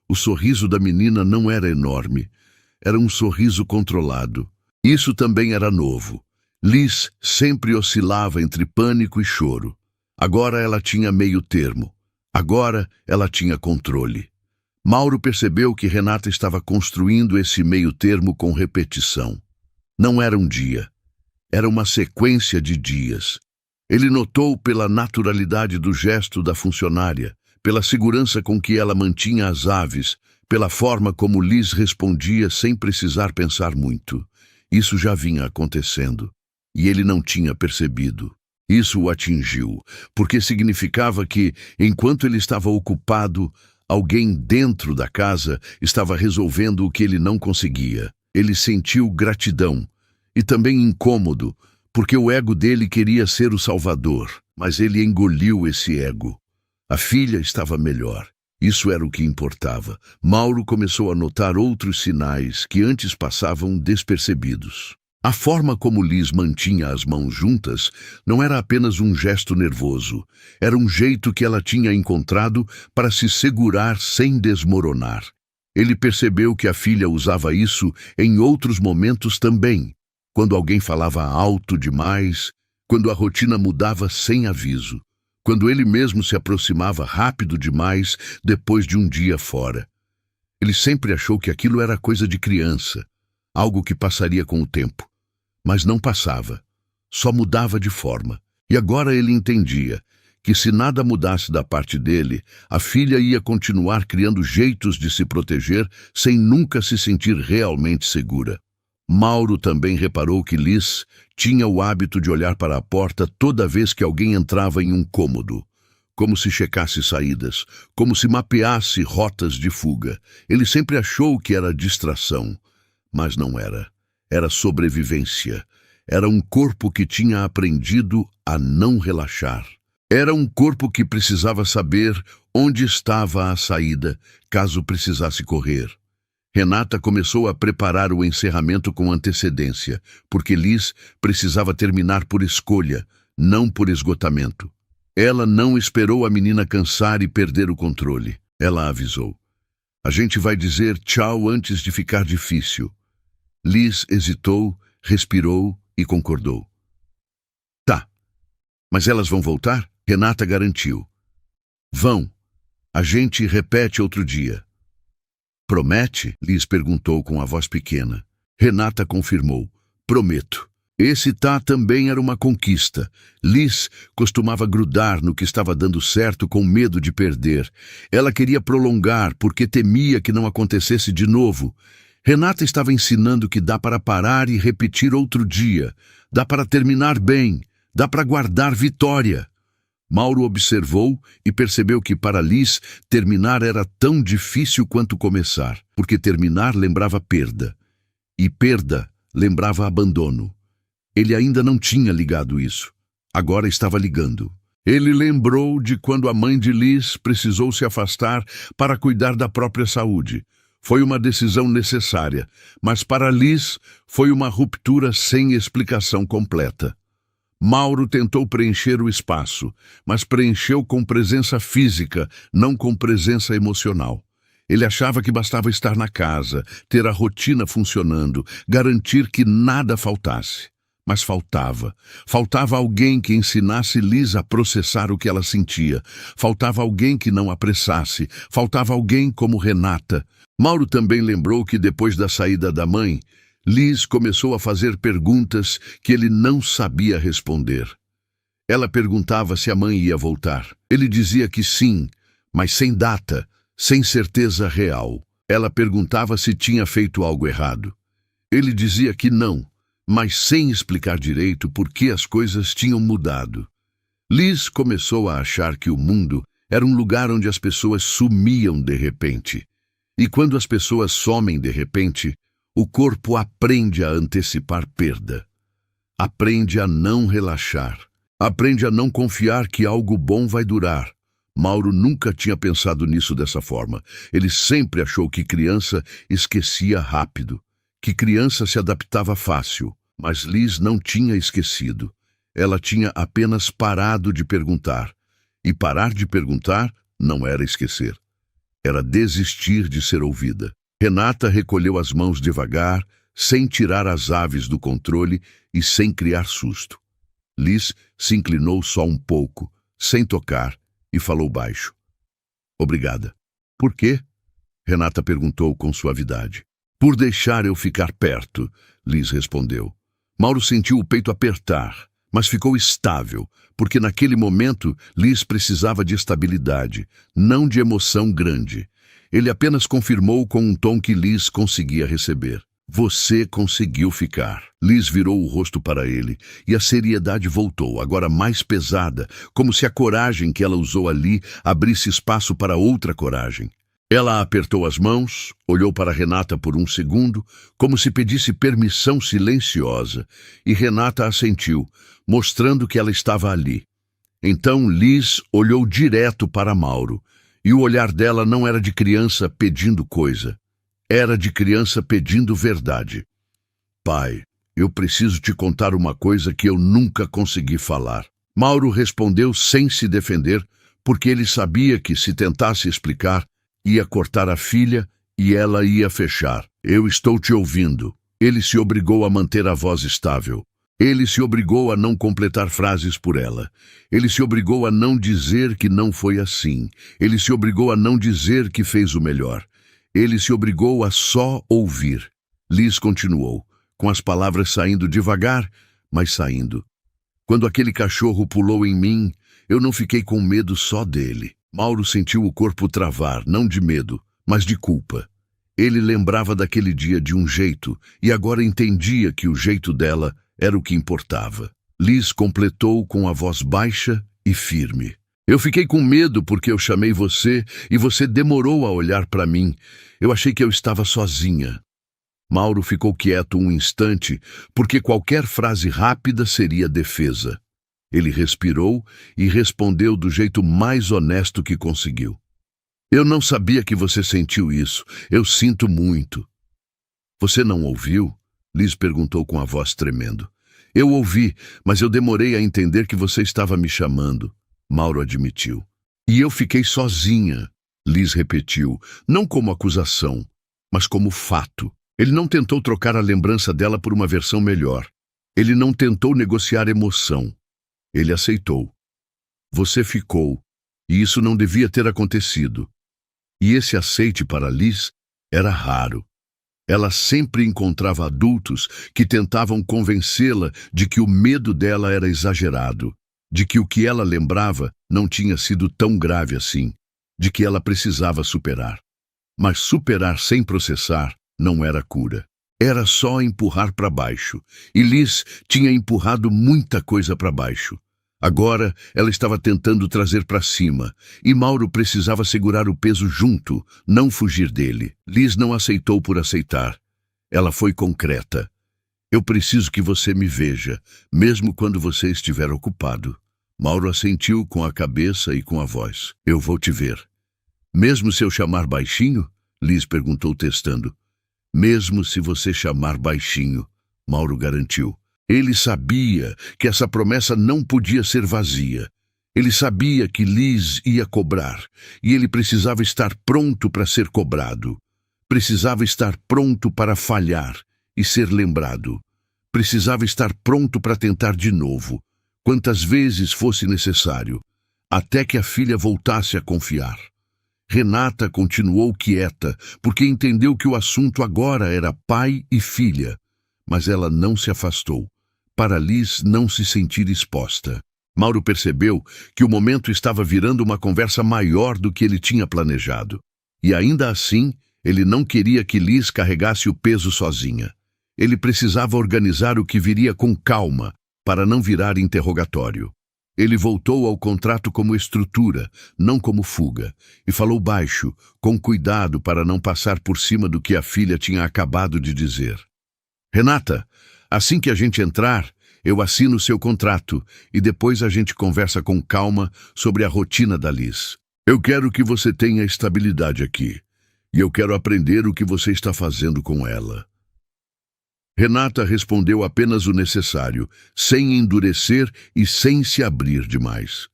O sorriso da menina não era enorme, era um sorriso controlado. Isso também era novo. Liz sempre oscilava entre pânico e choro. Agora ela tinha meio termo. Agora ela tinha controle. Mauro percebeu que Renata estava construindo esse meio termo com repetição. Não era um dia. Era uma sequência de dias. Ele notou pela naturalidade do gesto da funcionária, pela segurança com que ela mantinha as aves, pela forma como Liz respondia sem precisar pensar muito. Isso já vinha acontecendo, e ele não tinha percebido. Isso o atingiu, porque significava que, enquanto ele estava ocupado, alguém dentro da casa estava resolvendo o que ele não conseguia. Ele sentiu gratidão. E também incômodo, porque o ego dele queria ser o salvador, mas ele engoliu esse ego. A filha estava melhor. Isso era o que importava. Mauro começou a notar outros sinais que antes passavam despercebidos. A forma como Liz mantinha as mãos juntas não era apenas um gesto nervoso. Era um jeito que ela tinha encontrado para se segurar sem desmoronar. Ele percebeu que a filha usava isso em outros momentos também. Quando alguém falava alto demais, quando a rotina mudava sem aviso, quando ele mesmo se aproximava rápido demais depois de um dia fora. Ele sempre achou que aquilo era coisa de criança, algo que passaria com o tempo. Mas não passava, só mudava de forma. E agora ele entendia que se nada mudasse da parte dele, a filha ia continuar criando jeitos de se proteger sem nunca se sentir realmente segura. Mauro também reparou que Liz tinha o hábito de olhar para a porta toda vez que alguém entrava em um cômodo, como se checasse saídas, como se mapeasse rotas de fuga. Ele sempre achou que era distração, mas não era. Era sobrevivência. Era um corpo que tinha aprendido a não relaxar. Era um corpo que precisava saber onde estava a saída, caso precisasse correr. Renata começou a preparar o encerramento com antecedência, porque Liz precisava terminar por escolha, não por esgotamento. Ela não esperou a menina cansar e perder o controle. Ela avisou: "A gente vai dizer tchau antes de ficar difícil." Liz hesitou, respirou e concordou. "Tá, mas elas vão voltar?" Renata garantiu. "Vão. A gente repete outro dia." "Promete?" Liz perguntou com a voz pequena. Renata confirmou. "Prometo." Esse tá também era uma conquista. Liz costumava grudar no que estava dando certo com medo de perder. Ela queria prolongar porque temia que não acontecesse de novo. Renata estava ensinando que dá para parar e repetir outro dia, dá para terminar bem, dá para guardar vitória. Mauro observou e percebeu que para Liz terminar era tão difícil quanto começar, porque terminar lembrava perda, e perda lembrava abandono. Ele ainda não tinha ligado isso. Agora estava ligando. Ele lembrou de quando a mãe de Liz precisou se afastar para cuidar da própria saúde. Foi uma decisão necessária, mas para Liz foi uma ruptura sem explicação completa. Mauro tentou preencher o espaço, mas preencheu com presença física, não com presença emocional. Ele achava que bastava estar na casa, ter a rotina funcionando, garantir que nada faltasse. Mas faltava. Faltava alguém que ensinasse Liz a processar o que ela sentia. Faltava alguém que não apressasse. Faltava alguém como Renata. Mauro também lembrou que depois da saída da mãe, Liz começou a fazer perguntas que ele não sabia responder. Ela perguntava se a mãe ia voltar. Ele dizia que sim, mas sem data, sem certeza real. Ela perguntava se tinha feito algo errado. Ele dizia que não, mas sem explicar direito por que as coisas tinham mudado. Liz começou a achar que o mundo era um lugar onde as pessoas sumiam de repente. E quando as pessoas somem de repente, o corpo aprende a antecipar perda. Aprende a não relaxar. Aprende a não confiar que algo bom vai durar. Mauro nunca tinha pensado nisso dessa forma. Ele sempre achou que criança esquecia rápido, que criança se adaptava fácil. Mas Liz não tinha esquecido. Ela tinha apenas parado de perguntar. E parar de perguntar não era esquecer. Era desistir de ser ouvida. Renata recolheu as mãos devagar, sem tirar as aves do controle e sem criar susto. Liz se inclinou só um pouco, sem tocar, e falou baixo. Obrigada. Por quê? Renata perguntou com suavidade. Por deixar eu ficar perto, Liz respondeu. Mauro sentiu o peito apertar, mas ficou estável, porque naquele momento Liz precisava de estabilidade, não de emoção grande. Ele apenas confirmou com um tom que Liz conseguia receber. Você conseguiu ficar. Liz virou o rosto para ele, e a seriedade voltou, agora mais pesada, como se a coragem que ela usou ali abrisse espaço para outra coragem. Ela apertou as mãos, olhou para Renata por um segundo, como se pedisse permissão silenciosa, e Renata assentiu, mostrando que ela estava ali. Então Liz olhou direto para Mauro, e o olhar dela não era de criança pedindo coisa. Era de criança pedindo verdade. Pai, eu preciso te contar uma coisa que eu nunca consegui falar. Mauro respondeu sem se defender, porque ele sabia que se tentasse explicar, ia cortar a filha e ela ia fechar. Eu estou te ouvindo. Ele se obrigou a manter a voz estável. Ele se obrigou a não completar frases por ela. Ele se obrigou a não dizer que não foi assim. Ele se obrigou a não dizer que fez o melhor. Ele se obrigou a só ouvir. Liz continuou, com as palavras saindo devagar, mas saindo. Quando aquele cachorro pulou em mim, eu não fiquei com medo só dele. Mauro sentiu o corpo travar, não de medo, mas de culpa. Ele lembrava daquele dia de um jeito, e agora entendia que o jeito dela era o que importava. Liz completou com a voz baixa e firme. Eu fiquei com medo porque eu chamei você e você demorou a olhar para mim. Eu achei que eu estava sozinha. Mauro ficou quieto um instante, porque qualquer frase rápida seria defesa. Ele respirou e respondeu do jeito mais honesto que conseguiu. Eu não sabia que você sentiu isso. Eu sinto muito. Você não ouviu? Liz perguntou com a voz tremendo. Eu ouvi, mas eu demorei a entender que você estava me chamando. Mauro admitiu. E eu fiquei sozinha, Liz repetiu, não como acusação, mas como fato. Ele não tentou trocar a lembrança dela por uma versão melhor. Ele não tentou negociar emoção. Ele aceitou. Você ficou, e isso não devia ter acontecido. E esse aceite para Liz era raro. Ela sempre encontrava adultos que tentavam convencê-la de que o medo dela era exagerado, de que o que ela lembrava não tinha sido tão grave assim, de que ela precisava superar. Mas superar sem processar não era cura. Era só empurrar para baixo. E Liz tinha empurrado muita coisa para baixo. Agora ela estava tentando trazer para cima, e Mauro precisava segurar o peso junto, não fugir dele. Liz não aceitou por aceitar. Ela foi concreta. Eu preciso que você me veja, mesmo quando você estiver ocupado. Mauro assentiu com a cabeça e com a voz. Eu vou te ver. Mesmo se eu chamar baixinho? Liz perguntou testando. Mesmo se você chamar baixinho, Mauro garantiu. Ele sabia que essa promessa não podia ser vazia. Ele sabia que Liz ia cobrar, e ele precisava estar pronto para ser cobrado. Precisava estar pronto para falhar e ser lembrado. Precisava estar pronto para tentar de novo, quantas vezes fosse necessário, até que a filha voltasse a confiar. Renata continuou quieta, porque entendeu que o assunto agora era pai e filha, mas ela não se afastou, para Liz não se sentir exposta. Mauro percebeu que o momento estava virando uma conversa maior do que ele tinha planejado. E ainda assim, ele não queria que Liz carregasse o peso sozinha. Ele precisava organizar o que viria com calma, para não virar interrogatório. Ele voltou ao contrato como estrutura, não como fuga, e falou baixo, com cuidado para não passar por cima do que a filha tinha acabado de dizer. Renata, assim que a gente entrar, eu assino seu contrato e depois a gente conversa com calma sobre a rotina da Liz. Eu quero que você tenha estabilidade aqui, e eu quero aprender o que você está fazendo com ela. Renata respondeu apenas o necessário, sem endurecer e sem se abrir demais.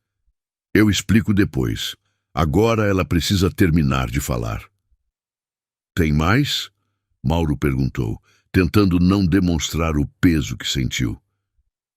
Eu explico depois. Agora ela precisa terminar de falar. Tem mais? Mauro perguntou, tentando não demonstrar o peso que sentiu.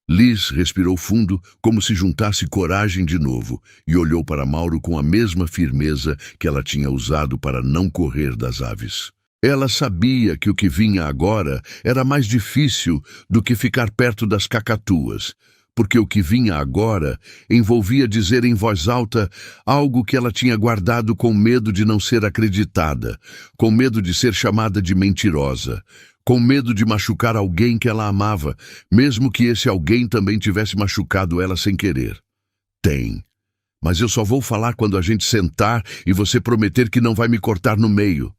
Liz respirou fundo, como se juntasse coragem de novo, e olhou para Mauro com a mesma firmeza que ela tinha usado para não correr das aves. Ela sabia que o que vinha agora era mais difícil do que ficar perto das cacatuas, porque o que vinha agora envolvia dizer em voz alta algo que ela tinha guardado com medo de não ser acreditada, com medo de ser chamada de mentirosa, com medo de machucar alguém que ela amava, mesmo que esse alguém também tivesse machucado ela sem querer. Tem. Mas eu só vou falar quando a gente sentar e você prometer que não vai me cortar no meio.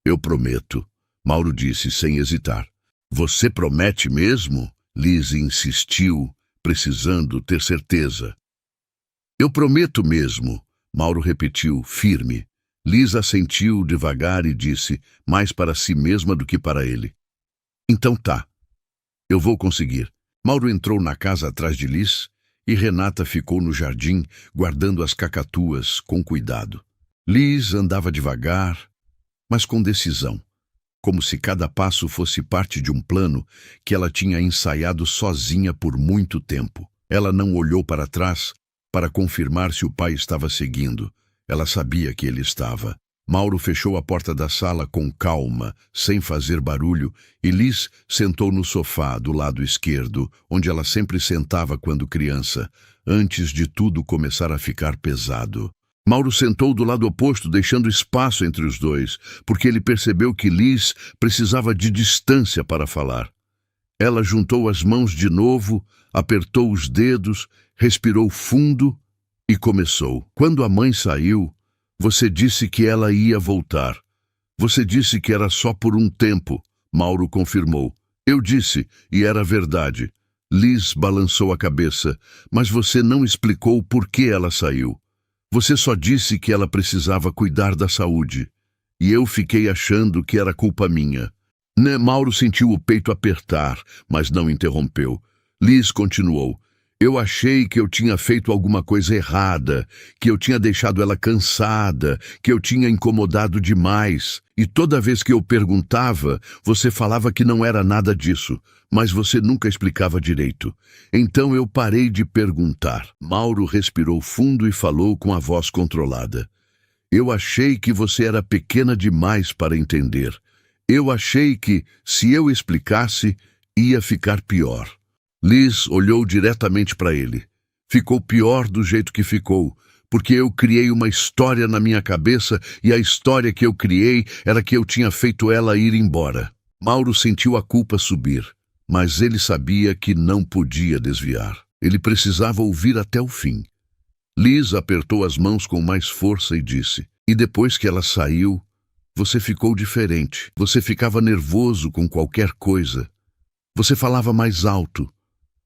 Eu prometo, Mauro disse sem hesitar. Você promete mesmo? Liz insistiu, precisando ter certeza. Eu prometo mesmo, Mauro repetiu, firme. Liz assentiu devagar e disse, mais para si mesma do que para ele. Então tá, eu vou conseguir. Mauro entrou na casa atrás de Liz e Renata ficou no jardim, guardando as cacatuas com cuidado. Liz andava devagar, mas com decisão, como se cada passo fosse parte de um plano que ela tinha ensaiado sozinha por muito tempo. Ela não olhou para trás para confirmar se o pai estava seguindo. Ela sabia que ele estava. Mauro fechou a porta da sala com calma, sem fazer barulho, e Liz sentou no sofá do lado esquerdo, onde ela sempre sentava quando criança, antes de tudo começar a ficar pesado. Mauro sentou do lado oposto, deixando espaço entre os dois, porque ele percebeu que Liz precisava de distância para falar. Ela juntou as mãos de novo, apertou os dedos, respirou fundo e começou. Quando a mãe saiu, você disse que ela ia voltar. Você disse que era só por um tempo, Mauro confirmou. Eu disse, e era verdade. Liz balançou a cabeça, mas você não explicou por que ela saiu. Você só disse que ela precisava cuidar da saúde. E eu fiquei achando que era culpa minha. Mauro sentiu o peito apertar, mas não interrompeu. Liz continuou. Eu achei que eu tinha feito alguma coisa errada, que eu tinha deixado ela cansada, que eu tinha incomodado demais. E toda vez que eu perguntava, você falava que não era nada disso, mas você nunca explicava direito. Então eu parei de perguntar. Mauro respirou fundo e falou com a voz controlada. Eu achei que você era pequena demais para entender. Eu achei que, se eu explicasse, ia ficar pior. Liz olhou diretamente para ele. Ficou pior do jeito que ficou, porque eu criei uma história na minha cabeça e a história que eu criei era que eu tinha feito ela ir embora. Mauro sentiu a culpa subir, mas ele sabia que não podia desviar. Ele precisava ouvir até o fim. Liz apertou as mãos com mais força e disse: "E depois que ela saiu, você ficou diferente. Você ficava nervoso com qualquer coisa. Você falava mais alto.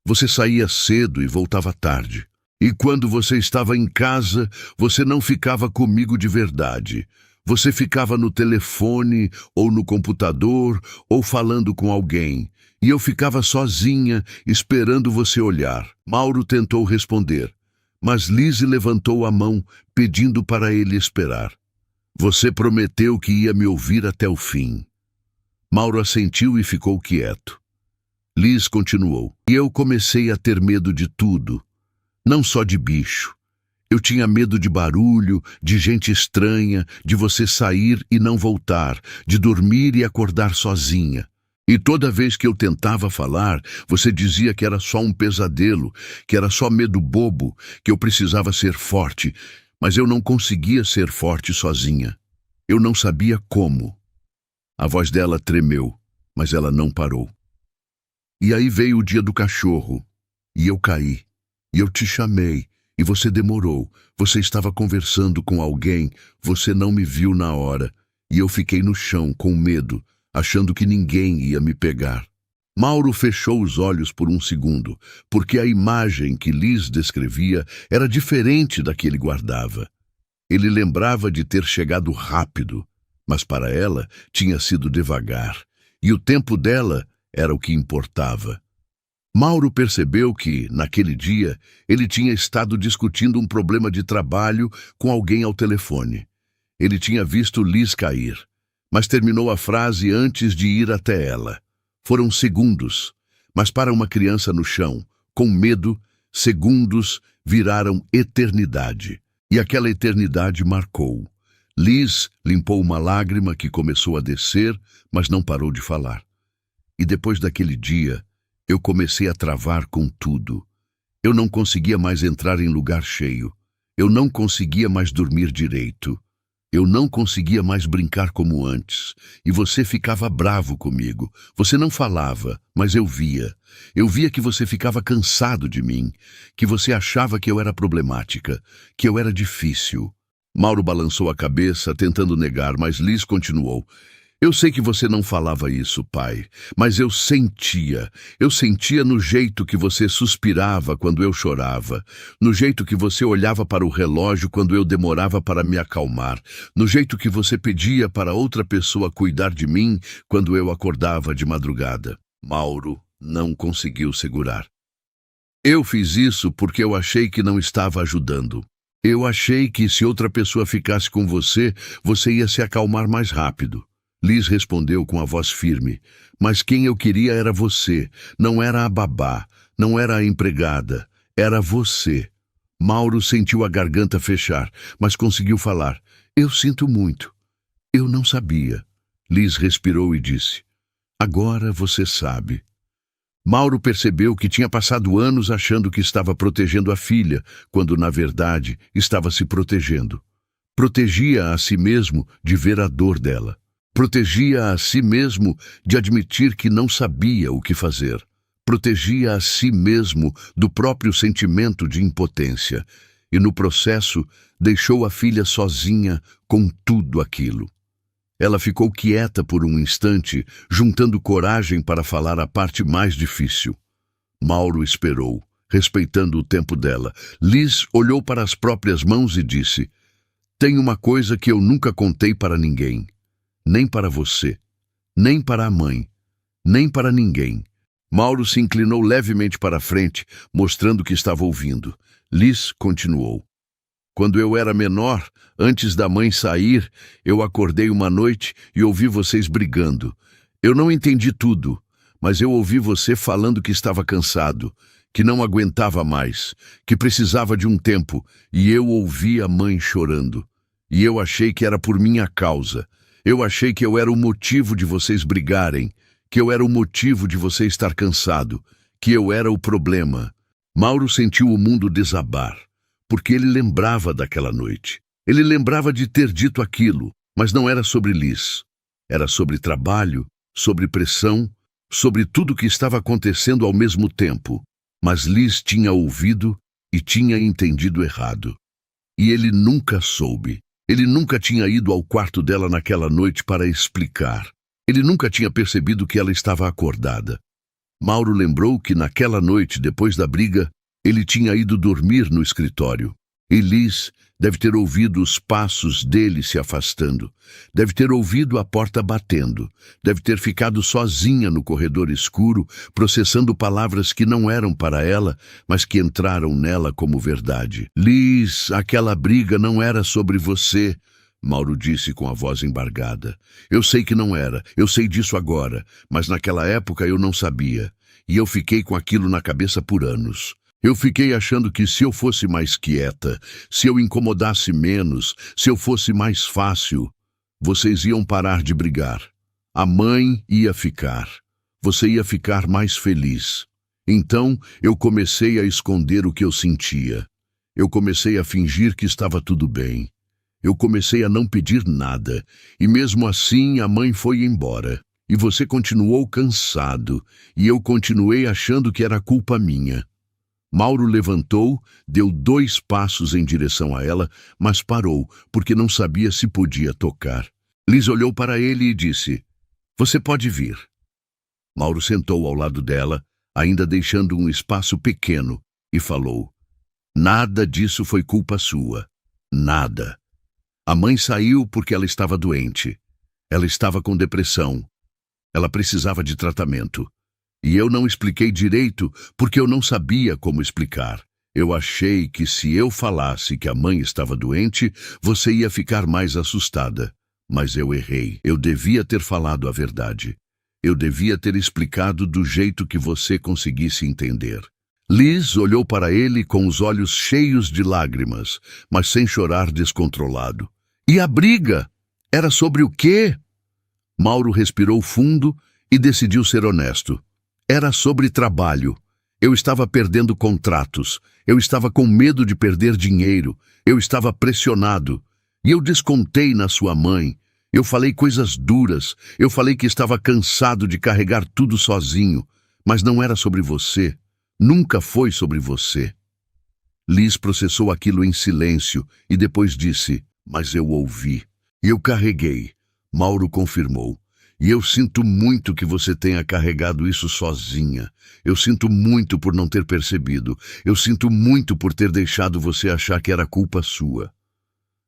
Você saía cedo e voltava tarde. E quando você estava em casa, você não ficava comigo de verdade. Você ficava no telefone, ou no computador, ou falando com alguém. E eu ficava sozinha, esperando você olhar." Mauro tentou responder, mas Liz levantou a mão, pedindo para ele esperar. "Você prometeu que ia me ouvir até o fim." Mauro assentiu e ficou quieto. Liz continuou: "E eu comecei a ter medo de tudo. Não só de bicho. Eu tinha medo de barulho, de gente estranha, de você sair e não voltar, de dormir e acordar sozinha. E toda vez que eu tentava falar, você dizia que era só um pesadelo, que era só medo bobo, que eu precisava ser forte, mas eu não conseguia ser forte sozinha. Eu não sabia como." A voz dela tremeu, mas ela não parou. "E aí veio o dia do cachorro, e eu caí. E eu te chamei, e você demorou. Você estava conversando com alguém, você não me viu na hora. E eu fiquei no chão, com medo, achando que ninguém ia me pegar." Mauro fechou os olhos por um segundo, porque a imagem que Liz descrevia era diferente da que ele guardava. Ele lembrava de ter chegado rápido, mas para ela tinha sido devagar, e o tempo dela era o que importava. Mauro percebeu que, naquele dia, ele tinha estado discutindo um problema de trabalho com alguém ao telefone. Ele tinha visto Liz cair, mas terminou a frase antes de ir até ela. Foram segundos, mas para uma criança no chão, com medo, segundos viraram eternidade. E aquela eternidade marcou. Liz limpou uma lágrima que começou a descer, mas não parou de falar. "E depois daquele dia, eu comecei a travar com tudo. Eu não conseguia mais entrar em lugar cheio. Eu não conseguia mais dormir direito. Eu não conseguia mais brincar como antes. E você ficava bravo comigo. Você não falava, mas eu via. Eu via que você ficava cansado de mim, que você achava que eu era problemática, que eu era difícil." Mauro balançou a cabeça, tentando negar, mas Liz continuou: "Eu sei que você não falava isso, pai, mas eu sentia. Eu sentia no jeito que você suspirava quando eu chorava, no jeito que você olhava para o relógio quando eu demorava para me acalmar, no jeito que você pedia para outra pessoa cuidar de mim quando eu acordava de madrugada." Mauro não conseguiu segurar. "Eu fiz isso porque eu achei que não estava ajudando. Eu achei que se outra pessoa ficasse com você, você ia se acalmar mais rápido." Liz respondeu com a voz firme: "Mas quem eu queria era você, não era a babá, não era a empregada, era você." Mauro sentiu a garganta fechar, mas conseguiu falar: "Eu sinto muito. Eu não sabia." Liz respirou e disse: "Agora você sabe." Mauro percebeu que tinha passado anos achando que estava protegendo a filha, quando na verdade estava se protegendo. Protegia a si mesmo de ver a dor dela. Protegia a si mesmo de admitir que não sabia o que fazer. Protegia a si mesmo do próprio sentimento de impotência. E no processo, deixou a filha sozinha com tudo aquilo. Ela ficou quieta por um instante, juntando coragem para falar a parte mais difícil. Mauro esperou, respeitando o tempo dela. Liz olhou para as próprias mãos e disse: "Tem uma coisa que eu nunca contei para ninguém. Nem para você, nem para a mãe, nem para ninguém." Mauro se inclinou levemente para a frente, mostrando que estava ouvindo. Liz continuou: "Quando eu era menor, antes da mãe sair, eu acordei uma noite e ouvi vocês brigando. Eu não entendi tudo, mas eu ouvi você falando que estava cansado, que não aguentava mais, que precisava de um tempo, e eu ouvi a mãe chorando. E eu achei que era por minha causa. Eu achei que eu era o motivo de vocês brigarem, que eu era o motivo de você estar cansado, que eu era o problema." Mauro sentiu o mundo desabar. porque ele lembrava daquela noite. Ele lembrava de ter dito aquilo, mas não era sobre Liz. Era sobre trabalho, sobre pressão, sobre tudo que estava acontecendo ao mesmo tempo. Mas Liz tinha ouvido e tinha entendido errado. E ele nunca soube. Ele nunca tinha ido ao quarto dela naquela noite para explicar. Ele nunca tinha percebido que ela estava acordada. Mauro lembrou que naquela noite, depois da briga, ele tinha ido dormir no escritório. E Liz deve ter ouvido os passos dele se afastando. Deve ter ouvido a porta batendo. Deve ter ficado sozinha no corredor escuro, processando palavras que não eram para ela, mas que entraram nela como verdade. Liz, aquela briga não era sobre você, Mauro disse com a voz embargada. Eu sei que não era, eu sei disso agora, mas naquela época eu não sabia. E eu fiquei com aquilo na cabeça por anos. Eu fiquei achando que se eu fosse mais quieta, se eu incomodasse menos, se eu fosse mais fácil, vocês iam parar de brigar. A mãe ia ficar. Você ia ficar mais feliz. Então eu comecei a esconder o que eu sentia. Eu comecei a fingir que estava tudo bem. Eu comecei a não pedir nada, e mesmo assim a mãe foi embora. E você continuou cansado, e eu continuei achando que era culpa minha. Mauro levantou, deu 2 passos em direção a ela, mas parou, porque não sabia se podia tocar. Liz olhou para ele e disse, "Você pode vir." Mauro sentou ao lado dela, ainda deixando um espaço pequeno, e falou, "Nada disso foi culpa sua. Nada. A mãe saiu porque ela estava doente. Ela estava com depressão. Ela precisava de tratamento. E eu não expliquei direito porque eu não sabia como explicar. Eu achei que se eu falasse que a mãe estava doente, você ia ficar mais assustada. Mas eu errei. Eu devia ter falado a verdade. Eu devia ter explicado do jeito que você conseguisse entender." Liz olhou para ele com os olhos cheios de lágrimas, mas sem chorar descontrolado. "E a briga? Era sobre o quê?" Mauro respirou fundo e decidiu ser honesto. Era sobre trabalho. Eu estava perdendo contratos. Eu estava com medo de perder dinheiro. Eu estava pressionado. E eu descontei na sua mãe. Eu falei coisas duras. Eu falei que estava cansado de carregar tudo sozinho. Mas não era sobre você. Nunca foi sobre você. Liz processou aquilo em silêncio e depois disse, "Mas eu ouvi. E eu carreguei." Mauro confirmou. "E eu sinto muito que você tenha carregado isso sozinha. Eu sinto muito por não ter percebido. Eu sinto muito por ter deixado você achar que era culpa sua."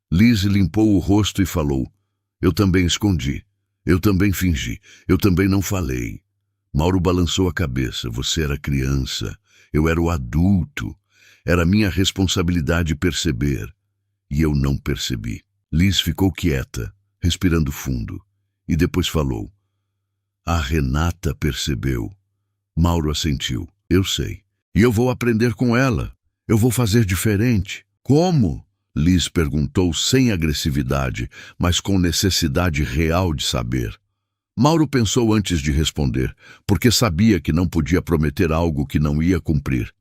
Liz limpou o rosto e falou, "Eu também escondi. Eu também fingi. Eu também não falei." Mauro balançou a cabeça. "Você era criança. Eu era o adulto. Era minha responsabilidade perceber. E eu não percebi." Liz ficou quieta, respirando fundo. E depois falou, "A Renata percebeu." Mauro assentiu. "Eu sei. E eu vou aprender com ela. Eu vou fazer diferente." "Como?" Liz perguntou sem agressividade, mas com necessidade real de saber. Mauro pensou antes de responder, porque sabia que não podia prometer algo que não ia cumprir.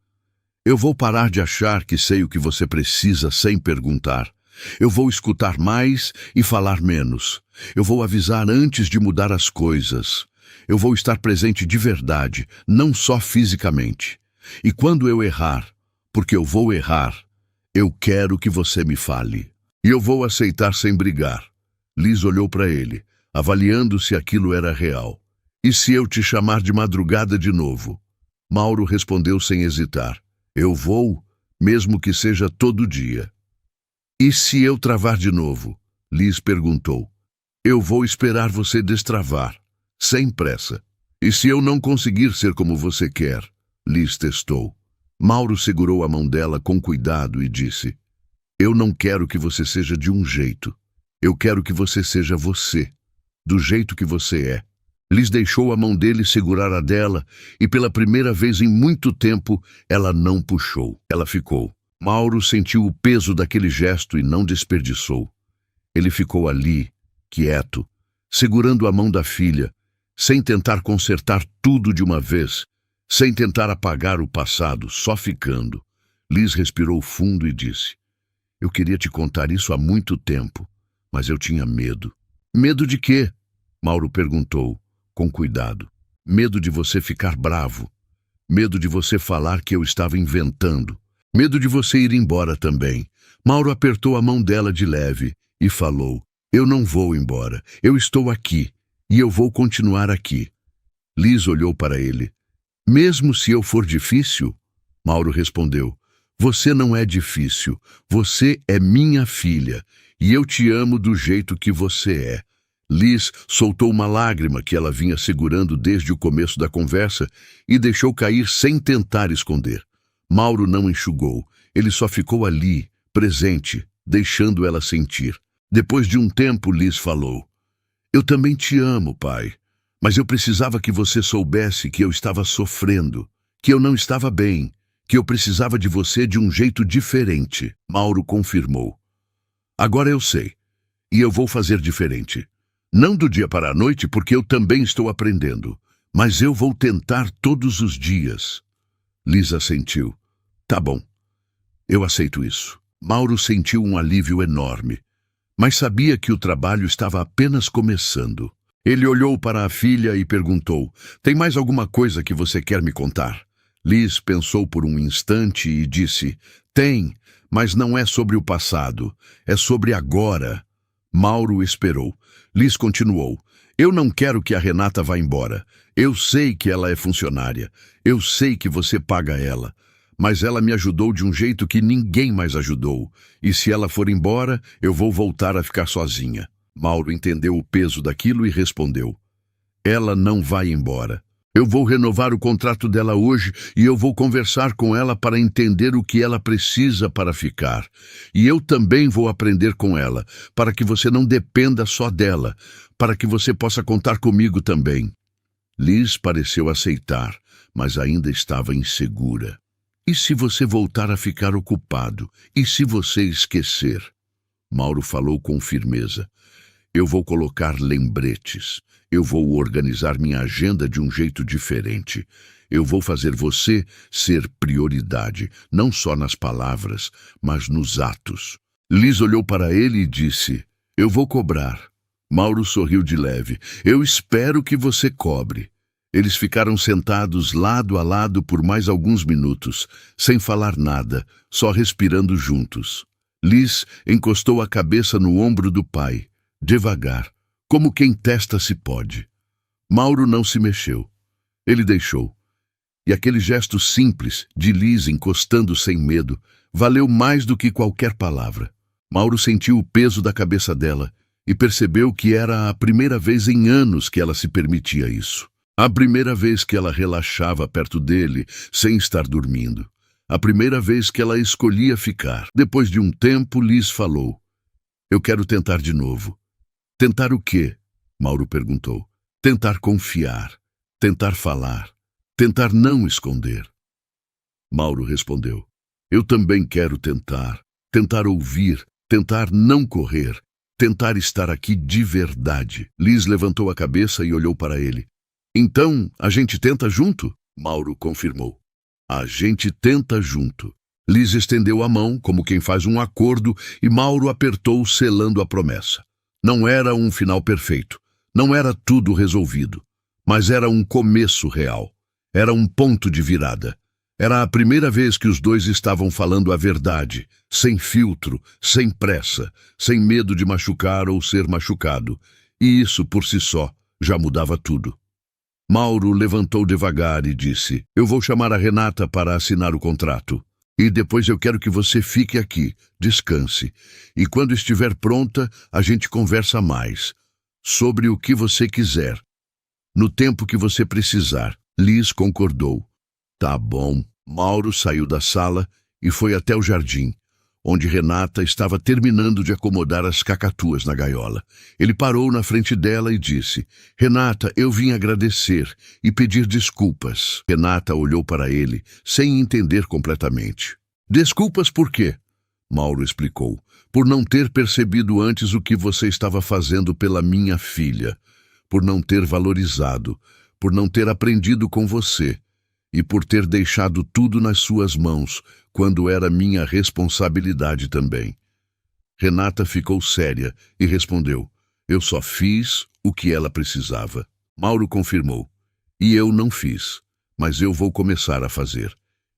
"Eu vou parar de achar que sei o que você precisa sem perguntar. Eu vou escutar mais e falar menos. Eu vou avisar antes de mudar as coisas. Eu vou estar presente de verdade, não só fisicamente. E quando eu errar, porque eu vou errar, eu quero que você me fale. E eu vou aceitar sem brigar." Liz olhou para ele, avaliando se aquilo era real. "E se eu te chamar de madrugada de novo?" Mauro respondeu sem hesitar. "Eu vou, mesmo que seja todo dia." "E se eu travar de novo?" Liz perguntou. "Eu vou esperar você destravar, sem pressa." "E se eu não conseguir ser como você quer?" Liz testou. Mauro segurou a mão dela com cuidado e disse, "Eu não quero que você seja de um jeito. Eu quero que você seja você, do jeito que você é." Liz deixou a mão dele segurar a dela e pela primeira vez em muito tempo ela não puxou. Ela ficou. Mauro sentiu o peso daquele gesto e não desperdiçou. Ele ficou ali, quieto, segurando a mão da filha, sem tentar consertar tudo de uma vez, sem tentar apagar o passado, só ficando. Liz respirou fundo e disse: Eu queria te contar isso há muito tempo, mas eu tinha medo. Medo de quê? Mauro perguntou, com cuidado. Medo de você ficar bravo. Medo de você falar que eu estava inventando. Medo de você ir embora também. Mauro apertou a mão dela de leve e falou: Eu não vou embora. Eu estou aqui e eu vou continuar aqui. Liz olhou para ele. Mesmo se eu for difícil? Mauro respondeu: Você não é difícil. Você é minha filha e eu te amo do jeito que você é. Liz soltou uma lágrima que ela vinha segurando desde o começo da conversa e deixou cair sem tentar esconder. Mauro não enxugou. Ele só ficou ali, presente, deixando ela sentir. Depois de um tempo, Liz falou: Eu também te amo, pai. Mas eu precisava que você soubesse que eu estava sofrendo, que eu não estava bem, que eu precisava de você de um jeito diferente. Mauro confirmou. Agora eu sei, e eu vou fazer diferente. Não do dia para a noite, porque eu também estou aprendendo, mas eu vou tentar todos os dias. Liz assentiu. Tá bom, eu aceito isso. Mauro sentiu um alívio enorme, mas sabia que o trabalho estava apenas começando. Ele olhou para a filha e perguntou: Tem mais alguma coisa que você quer me contar? Liz pensou por um instante e disse: Tem, mas não é sobre o passado, é sobre agora. Mauro esperou. Liz continuou: Eu não quero que a Renata vá embora. Eu sei que ela é funcionária. Eu sei que você paga ela. Mas ela me ajudou de um jeito que ninguém mais ajudou. E se ela for embora, eu vou voltar a ficar sozinha. Mauro entendeu o peso daquilo e respondeu: Ela não vai embora. Eu vou renovar o contrato dela hoje e eu vou conversar com ela para entender o que ela precisa para ficar. E eu também vou aprender com ela, para que você não dependa só dela, para que você possa contar comigo também. Liz pareceu aceitar, mas ainda estava insegura. E se você voltar a ficar ocupado? E se você esquecer? Mauro falou com firmeza. Eu vou colocar lembretes. Eu vou organizar minha agenda de um jeito diferente. Eu vou fazer você ser prioridade, não só nas palavras, mas nos atos. Liz olhou para ele e disse: Eu vou cobrar. Mauro sorriu de leve. Eu espero que você cobre. Eles ficaram sentados lado a lado por mais alguns minutos, sem falar nada, só respirando juntos. Liz encostou a cabeça no ombro do pai, devagar, como quem testa se pode. Mauro não se mexeu. Ele deixou. E aquele gesto simples, de Liz encostando sem medo, valeu mais do que qualquer palavra. Mauro sentiu o peso da cabeça dela e percebeu que era a primeira vez em anos que ela se permitia isso. A primeira vez que ela relaxava perto dele, sem estar dormindo. A primeira vez que ela escolhia ficar. Depois de um tempo, Liz falou: Eu quero tentar de novo. Tentar o quê? Mauro perguntou. Tentar confiar. Tentar falar. Tentar não esconder. Mauro respondeu: Eu também quero tentar. Tentar ouvir. Tentar não correr. Tentar estar aqui de verdade. Liz levantou a cabeça e olhou para ele. Então, a gente tenta junto? Mauro confirmou. A gente tenta junto. Liz estendeu a mão, como quem faz um acordo, e Mauro apertou, selando a promessa. Não era um final perfeito. Não era tudo resolvido. Mas era um começo real. Era um ponto de virada. Era a primeira vez que os dois estavam falando a verdade, sem filtro, sem pressa, sem medo de machucar ou ser machucado. E isso, por si só, já mudava tudo. Mauro levantou devagar e disse: Eu vou chamar a Renata para assinar o contrato. E depois eu quero que você fique aqui, descanse. E quando estiver pronta, a gente conversa mais. Sobre o que você quiser. No tempo que você precisar. Liz concordou. Tá bom. Mauro saiu da sala e foi até o jardim, onde Renata estava terminando de acomodar as cacatuas na gaiola. Ele parou na frente dela e disse: Renata, eu vim agradecer e pedir desculpas. Renata olhou para ele, sem entender completamente. Desculpas por quê? Mauro explicou. Por não ter percebido antes o que você estava fazendo pela minha filha. Por não ter valorizado. Por não ter aprendido com você. e por ter deixado tudo nas suas mãos, quando era minha responsabilidade também. Renata ficou séria e respondeu: eu só fiz o que ela precisava. Mauro confirmou: e eu não fiz, mas eu vou começar a fazer.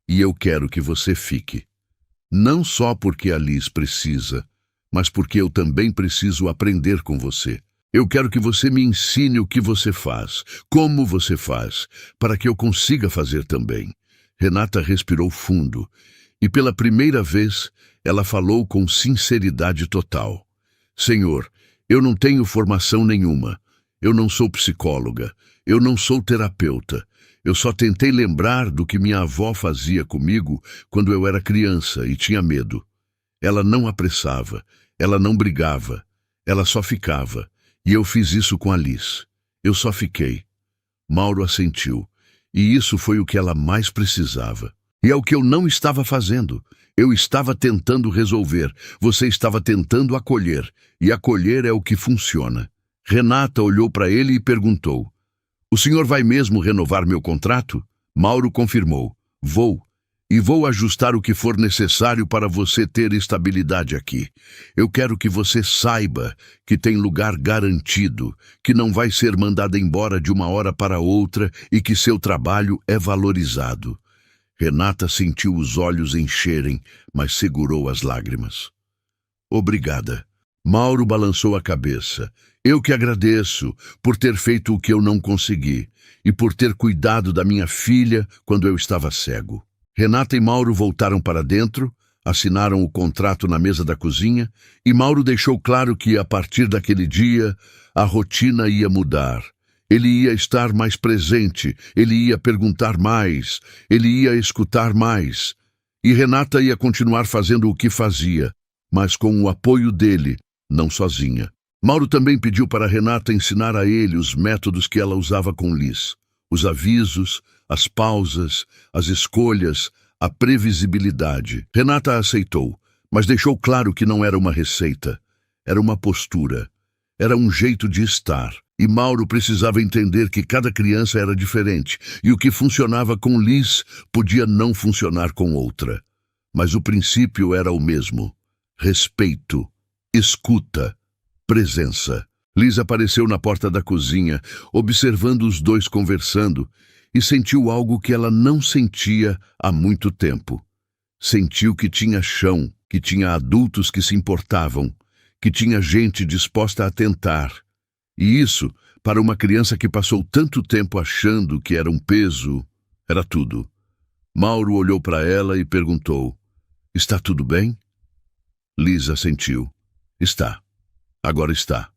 E eu quero que você fique. Não só porque a Liz precisa, mas porque eu também preciso aprender com você. Eu quero que você me ensine o que você faz, como você faz, para que eu consiga fazer também. Renata respirou fundo e pela primeira vez ela falou com sinceridade total. Senhor, eu não tenho formação nenhuma. Eu não sou psicóloga. Eu não sou terapeuta. Eu só tentei lembrar do que minha avó fazia comigo quando eu era criança e tinha medo. Ela não apressava, ela não brigava, ela só ficava. E eu fiz isso com a Liz. Eu só fiquei. Mauro assentiu. E isso foi o que ela mais precisava. E é o que eu não estava fazendo. Eu estava tentando resolver. Você estava tentando acolher. E acolher é o que funciona. Renata olhou para ele e perguntou: o senhor vai mesmo renovar meu contrato? Mauro confirmou: vou. E vou ajustar o que for necessário para você ter estabilidade aqui. Eu quero que você saiba que tem lugar garantido, que não vai ser mandada embora de uma hora para outra e que seu trabalho é valorizado. Renata sentiu os olhos encherem, mas segurou as lágrimas. Obrigada. Mauro balançou a cabeça. Eu que agradeço por ter feito o que eu não consegui e por ter cuidado da minha filha quando eu estava cego. Renata e Mauro voltaram para dentro, assinaram o contrato na mesa da cozinha e Mauro deixou claro que, a partir daquele dia, a rotina ia mudar. Ele ia estar mais presente, ele ia perguntar mais, ele ia escutar mais. E Renata ia continuar fazendo o que fazia, mas com o apoio dele, não sozinha. Mauro também pediu para Renata ensinar a ele os métodos que ela usava com Liz. Os avisos, as pausas, as escolhas, a previsibilidade. Renata aceitou, mas deixou claro que não era uma receita. Era uma postura. Era um jeito de estar. E Mauro precisava entender que cada criança era diferente, e o que funcionava com Liz podia não funcionar com outra. Mas o princípio era o mesmo: respeito, escuta, presença. Liz apareceu na porta da cozinha, observando os dois conversando, e sentiu algo que ela não sentia há muito tempo. Sentiu que tinha chão, que tinha adultos que se importavam, que tinha gente disposta a tentar. E isso, para uma criança que passou tanto tempo achando que era um peso, era tudo. Mauro olhou para ela e perguntou: está tudo bem? Liz assentiu. Está. Agora está.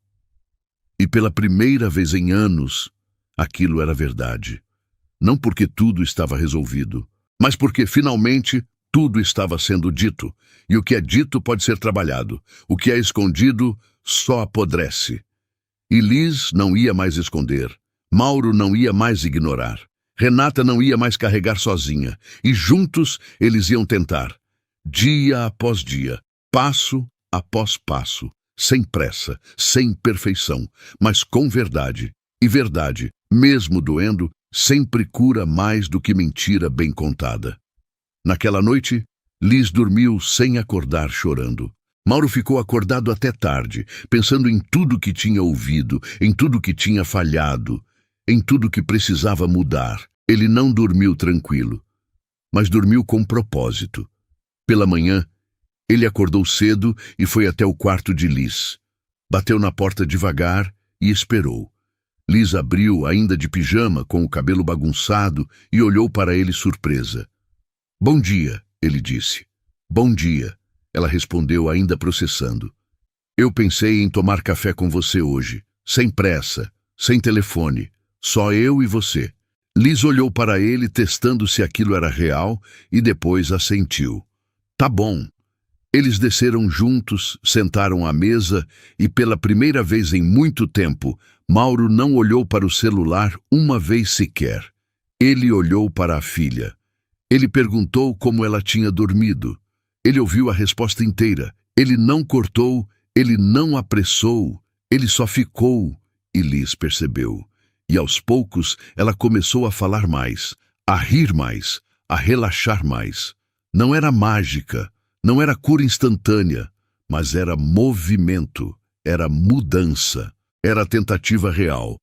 E pela primeira vez em anos, aquilo era verdade. Não porque tudo estava resolvido, mas porque finalmente tudo estava sendo dito. E o que é dito pode ser trabalhado. O que é escondido só apodrece. E Liz não ia mais esconder. Mauro não ia mais ignorar. Renata não ia mais carregar sozinha. E juntos eles iam tentar. Dia após dia, passo após passo. Sem pressa, sem perfeição, mas com verdade. E verdade, mesmo doendo, sempre cura mais do que mentira bem contada. Naquela noite, Liz dormiu sem acordar chorando. Mauro ficou acordado até tarde, pensando em tudo que tinha ouvido, em tudo que tinha falhado, em tudo que precisava mudar. Ele não dormiu tranquilo, mas dormiu com propósito. Pela manhã, ele acordou cedo e foi até o quarto de Liz. Bateu na porta devagar e esperou. Liz abriu, ainda de pijama, com o cabelo bagunçado, e olhou para ele surpresa. Bom dia, ele disse. Bom dia, ela respondeu, ainda processando. Eu pensei em tomar café com você hoje, sem pressa, sem telefone, só eu e você. Liz olhou para ele, testando se aquilo era real, e depois assentiu. Tá bom. Eles desceram juntos, sentaram à mesa e, pela primeira vez em muito tempo, Mauro não olhou para o celular uma vez sequer. Ele olhou para a filha. Ele perguntou como ela tinha dormido. Ele ouviu a resposta inteira. Ele não cortou, ele não apressou, ele só ficou. E Liz percebeu. E aos poucos ela começou a falar mais, a rir mais, a relaxar mais. Não era mágica, não era cura instantânea, mas era movimento, era mudança, era tentativa real.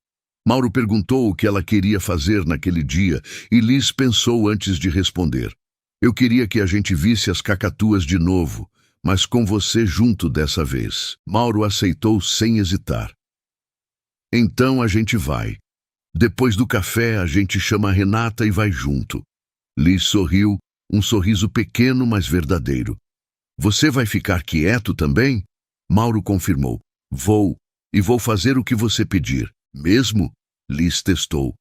Mauro perguntou o que ela queria fazer naquele dia e Liz pensou antes de responder. Eu queria que a gente visse as cacatuas de novo, mas com você junto dessa vez. Mauro aceitou sem hesitar. Então a gente vai. Depois do café, a gente chama a Renata e vai junto. Liz sorriu, um sorriso pequeno, mas verdadeiro. Você vai ficar quieto também? Mauro confirmou. Vou, e vou fazer o que você pedir. Mesmo? Liz testou.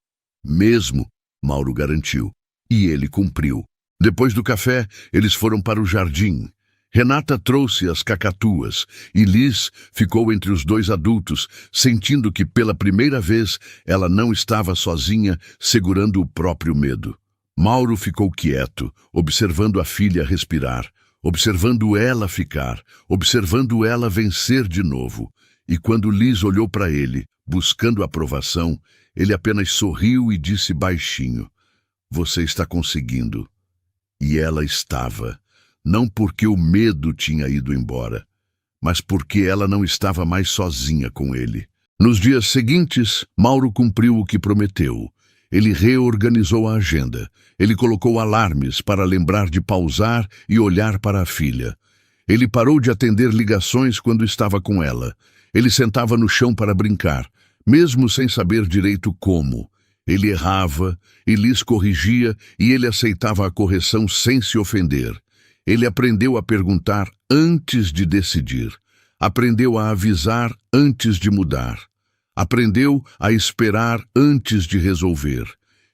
Mesmo, Mauro garantiu. E ele cumpriu. Depois do café, eles foram para o jardim. Renata trouxe as cacatuas e Liz ficou entre os dois adultos, sentindo que pela primeira vez ela não estava sozinha, segurando o próprio medo. Mauro ficou quieto, observando a filha respirar, observando ela ficar, observando ela vencer de novo. E quando Liz olhou para ele, buscando aprovação, ele apenas sorriu e disse baixinho: Você está conseguindo. E ela estava. Não porque o medo tinha ido embora, mas porque ela não estava mais sozinha com ele. Nos dias seguintes, Mauro cumpriu o que prometeu. Ele reorganizou a agenda. Ele colocou alarmes para lembrar de pausar e olhar para a filha. Ele parou de atender ligações quando estava com ela. Ele sentava no chão para brincar, mesmo sem saber direito como. Ele errava, e Liz corrigia e ele aceitava a correção sem se ofender. Ele aprendeu a perguntar antes de decidir. Aprendeu a avisar antes de mudar. Aprendeu a esperar antes de resolver.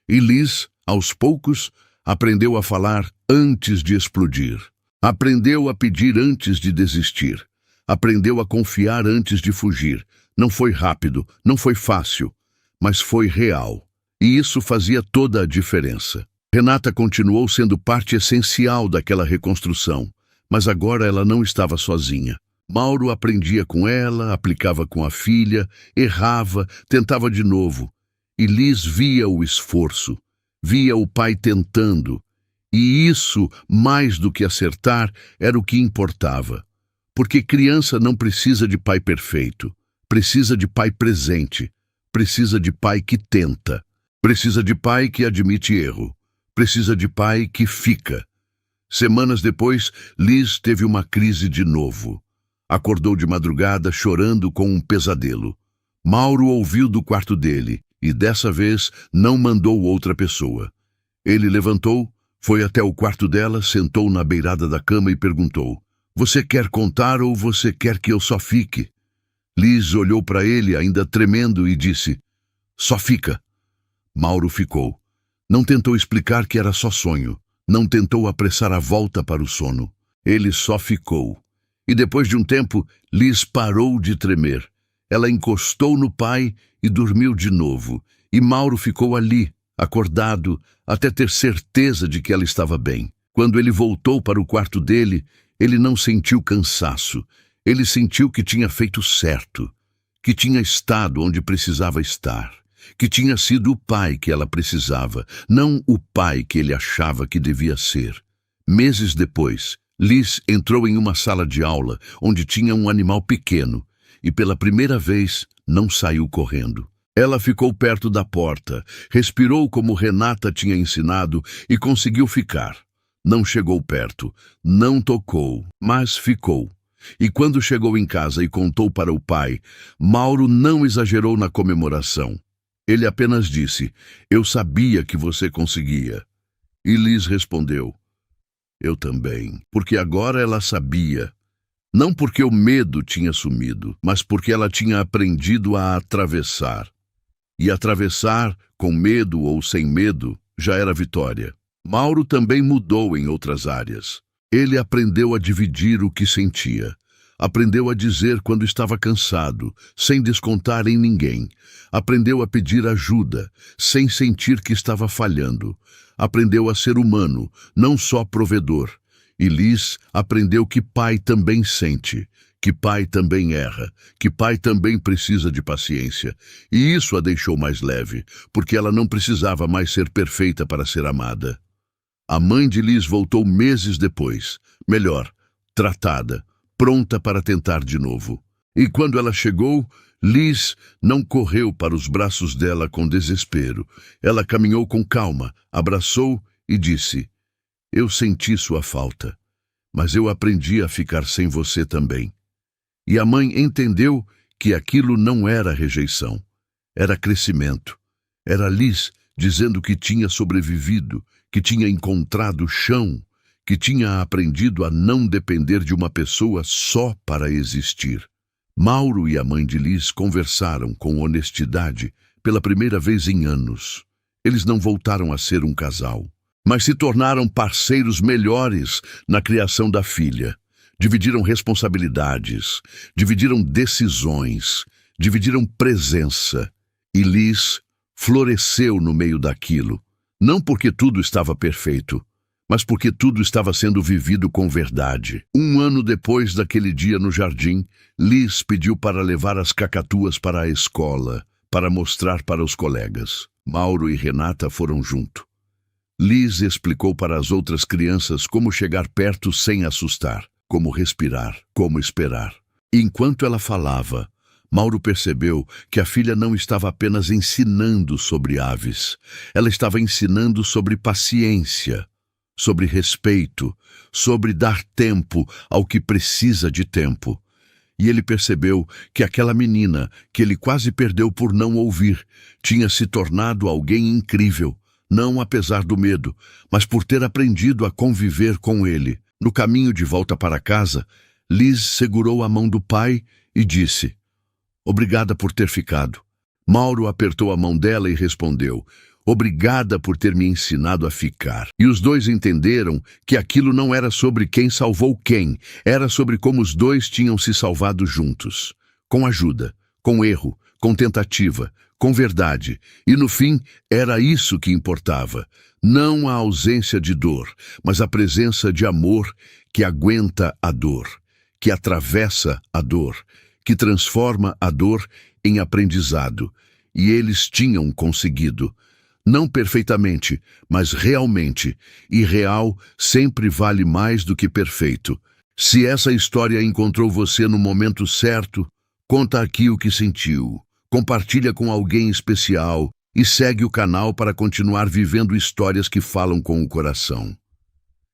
E Liz, aos poucos, aprendeu a falar antes de explodir. Aprendeu a pedir antes de desistir. Aprendeu a confiar antes de fugir. Não foi rápido, não foi fácil, mas foi real. E isso fazia toda a diferença. Renata continuou sendo parte essencial daquela reconstrução, mas agora ela não estava sozinha. Mauro aprendia com ela, aplicava com a filha, errava, tentava de novo. E Liz via o esforço, via o pai tentando. E isso, mais do que acertar, era o que importava. Porque criança não precisa de pai perfeito, precisa de pai presente, precisa de pai que tenta, precisa de pai que admite erro. Precisa de pai que fica. Semanas depois, Liz teve uma crise de novo. Acordou de madrugada chorando com um pesadelo. Mauro ouviu do quarto dele e dessa vez não mandou outra pessoa. Ele levantou, foi até o quarto dela, sentou na beirada da cama e perguntou: Você quer contar ou você quer que eu só fique? Liz olhou para ele ainda tremendo e disse: Só fica. Mauro ficou. Não tentou explicar que era só sonho. Não tentou apressar a volta para o sono. Ele só ficou. E depois de um tempo, Liz parou de tremer. Ela encostou no pai e dormiu de novo. E Mauro ficou ali, acordado, até ter certeza de que ela estava bem. Quando ele voltou para o quarto dele, ele não sentiu cansaço. Ele sentiu que tinha feito certo, que tinha estado onde precisava estar. Que tinha sido o pai que ela precisava, não o pai que ele achava que devia ser. Meses depois, Liz entrou em uma sala de aula onde tinha um animal pequeno e pela primeira vez não saiu correndo. Ela ficou perto da porta, respirou como Renata tinha ensinado e conseguiu ficar. Não chegou perto, não tocou, mas ficou. E quando chegou em casa e contou para o pai, Mauro não exagerou na comemoração. Ele apenas disse: Eu sabia que você conseguia. E Liz respondeu: Eu também. Porque agora ela sabia. Não porque o medo tinha sumido, mas porque ela tinha aprendido a atravessar. E atravessar, com medo ou sem medo, já era vitória. Mauro também mudou em outras áreas. Ele aprendeu a dividir o que sentia. Aprendeu a dizer quando estava cansado, sem descontar em ninguém. Aprendeu a pedir ajuda, sem sentir que estava falhando. Aprendeu a ser humano, não só provedor. E Liz aprendeu que pai também sente, que pai também erra, que pai também precisa de paciência. E isso a deixou mais leve, porque ela não precisava mais ser perfeita para ser amada. A mãe de Liz voltou meses depois, melhor, tratada, pronta para tentar de novo. E quando ela chegou, Liz não correu para os braços dela com desespero. Ela caminhou com calma, abraçou e disse: "Eu senti sua falta, mas eu aprendi a ficar sem você também." E a mãe entendeu que aquilo não era rejeição, era crescimento. Era Liz dizendo que tinha sobrevivido, que tinha encontrado chão, que tinha aprendido a não depender de uma pessoa só para existir. Mauro e a mãe de Liz conversaram com honestidade pela primeira vez em anos. Eles não voltaram a ser um casal, mas se tornaram parceiros melhores na criação da filha. Dividiram responsabilidades, dividiram decisões, dividiram presença. E Liz floresceu no meio daquilo, não porque tudo estava perfeito, mas porque tudo estava sendo vivido com verdade. 1 ano depois daquele dia no jardim, Liz pediu para levar as cacatuas para a escola, para mostrar para os colegas. Mauro e Renata foram junto. Liz explicou para as outras crianças como chegar perto sem assustar, como respirar, como esperar. E enquanto ela falava, Mauro percebeu que a filha não estava apenas ensinando sobre aves, ela estava ensinando sobre paciência, sobre respeito, sobre dar tempo ao que precisa de tempo. E ele percebeu que aquela menina, que ele quase perdeu por não ouvir, tinha se tornado alguém incrível, não apesar do medo, mas por ter aprendido a conviver com ele. No caminho de volta para casa, Liz segurou a mão do pai e disse: "Obrigada por ter ficado." Mauro apertou a mão dela e respondeu: "Obrigada por ter me ensinado a ficar." E os dois entenderam que aquilo não era sobre quem salvou quem, era sobre como os dois tinham se salvado juntos. Com ajuda, com erro, com tentativa, com verdade. E no fim, era isso que importava. Não a ausência de dor, mas a presença de amor que aguenta a dor, que atravessa a dor, que transforma a dor em aprendizado. E eles tinham conseguido. Não perfeitamente, mas realmente. E real sempre vale mais do que perfeito. Se essa história encontrou você no momento certo, conta aqui o que sentiu. Compartilha com alguém especial e segue o canal para continuar vivendo histórias que falam com o coração.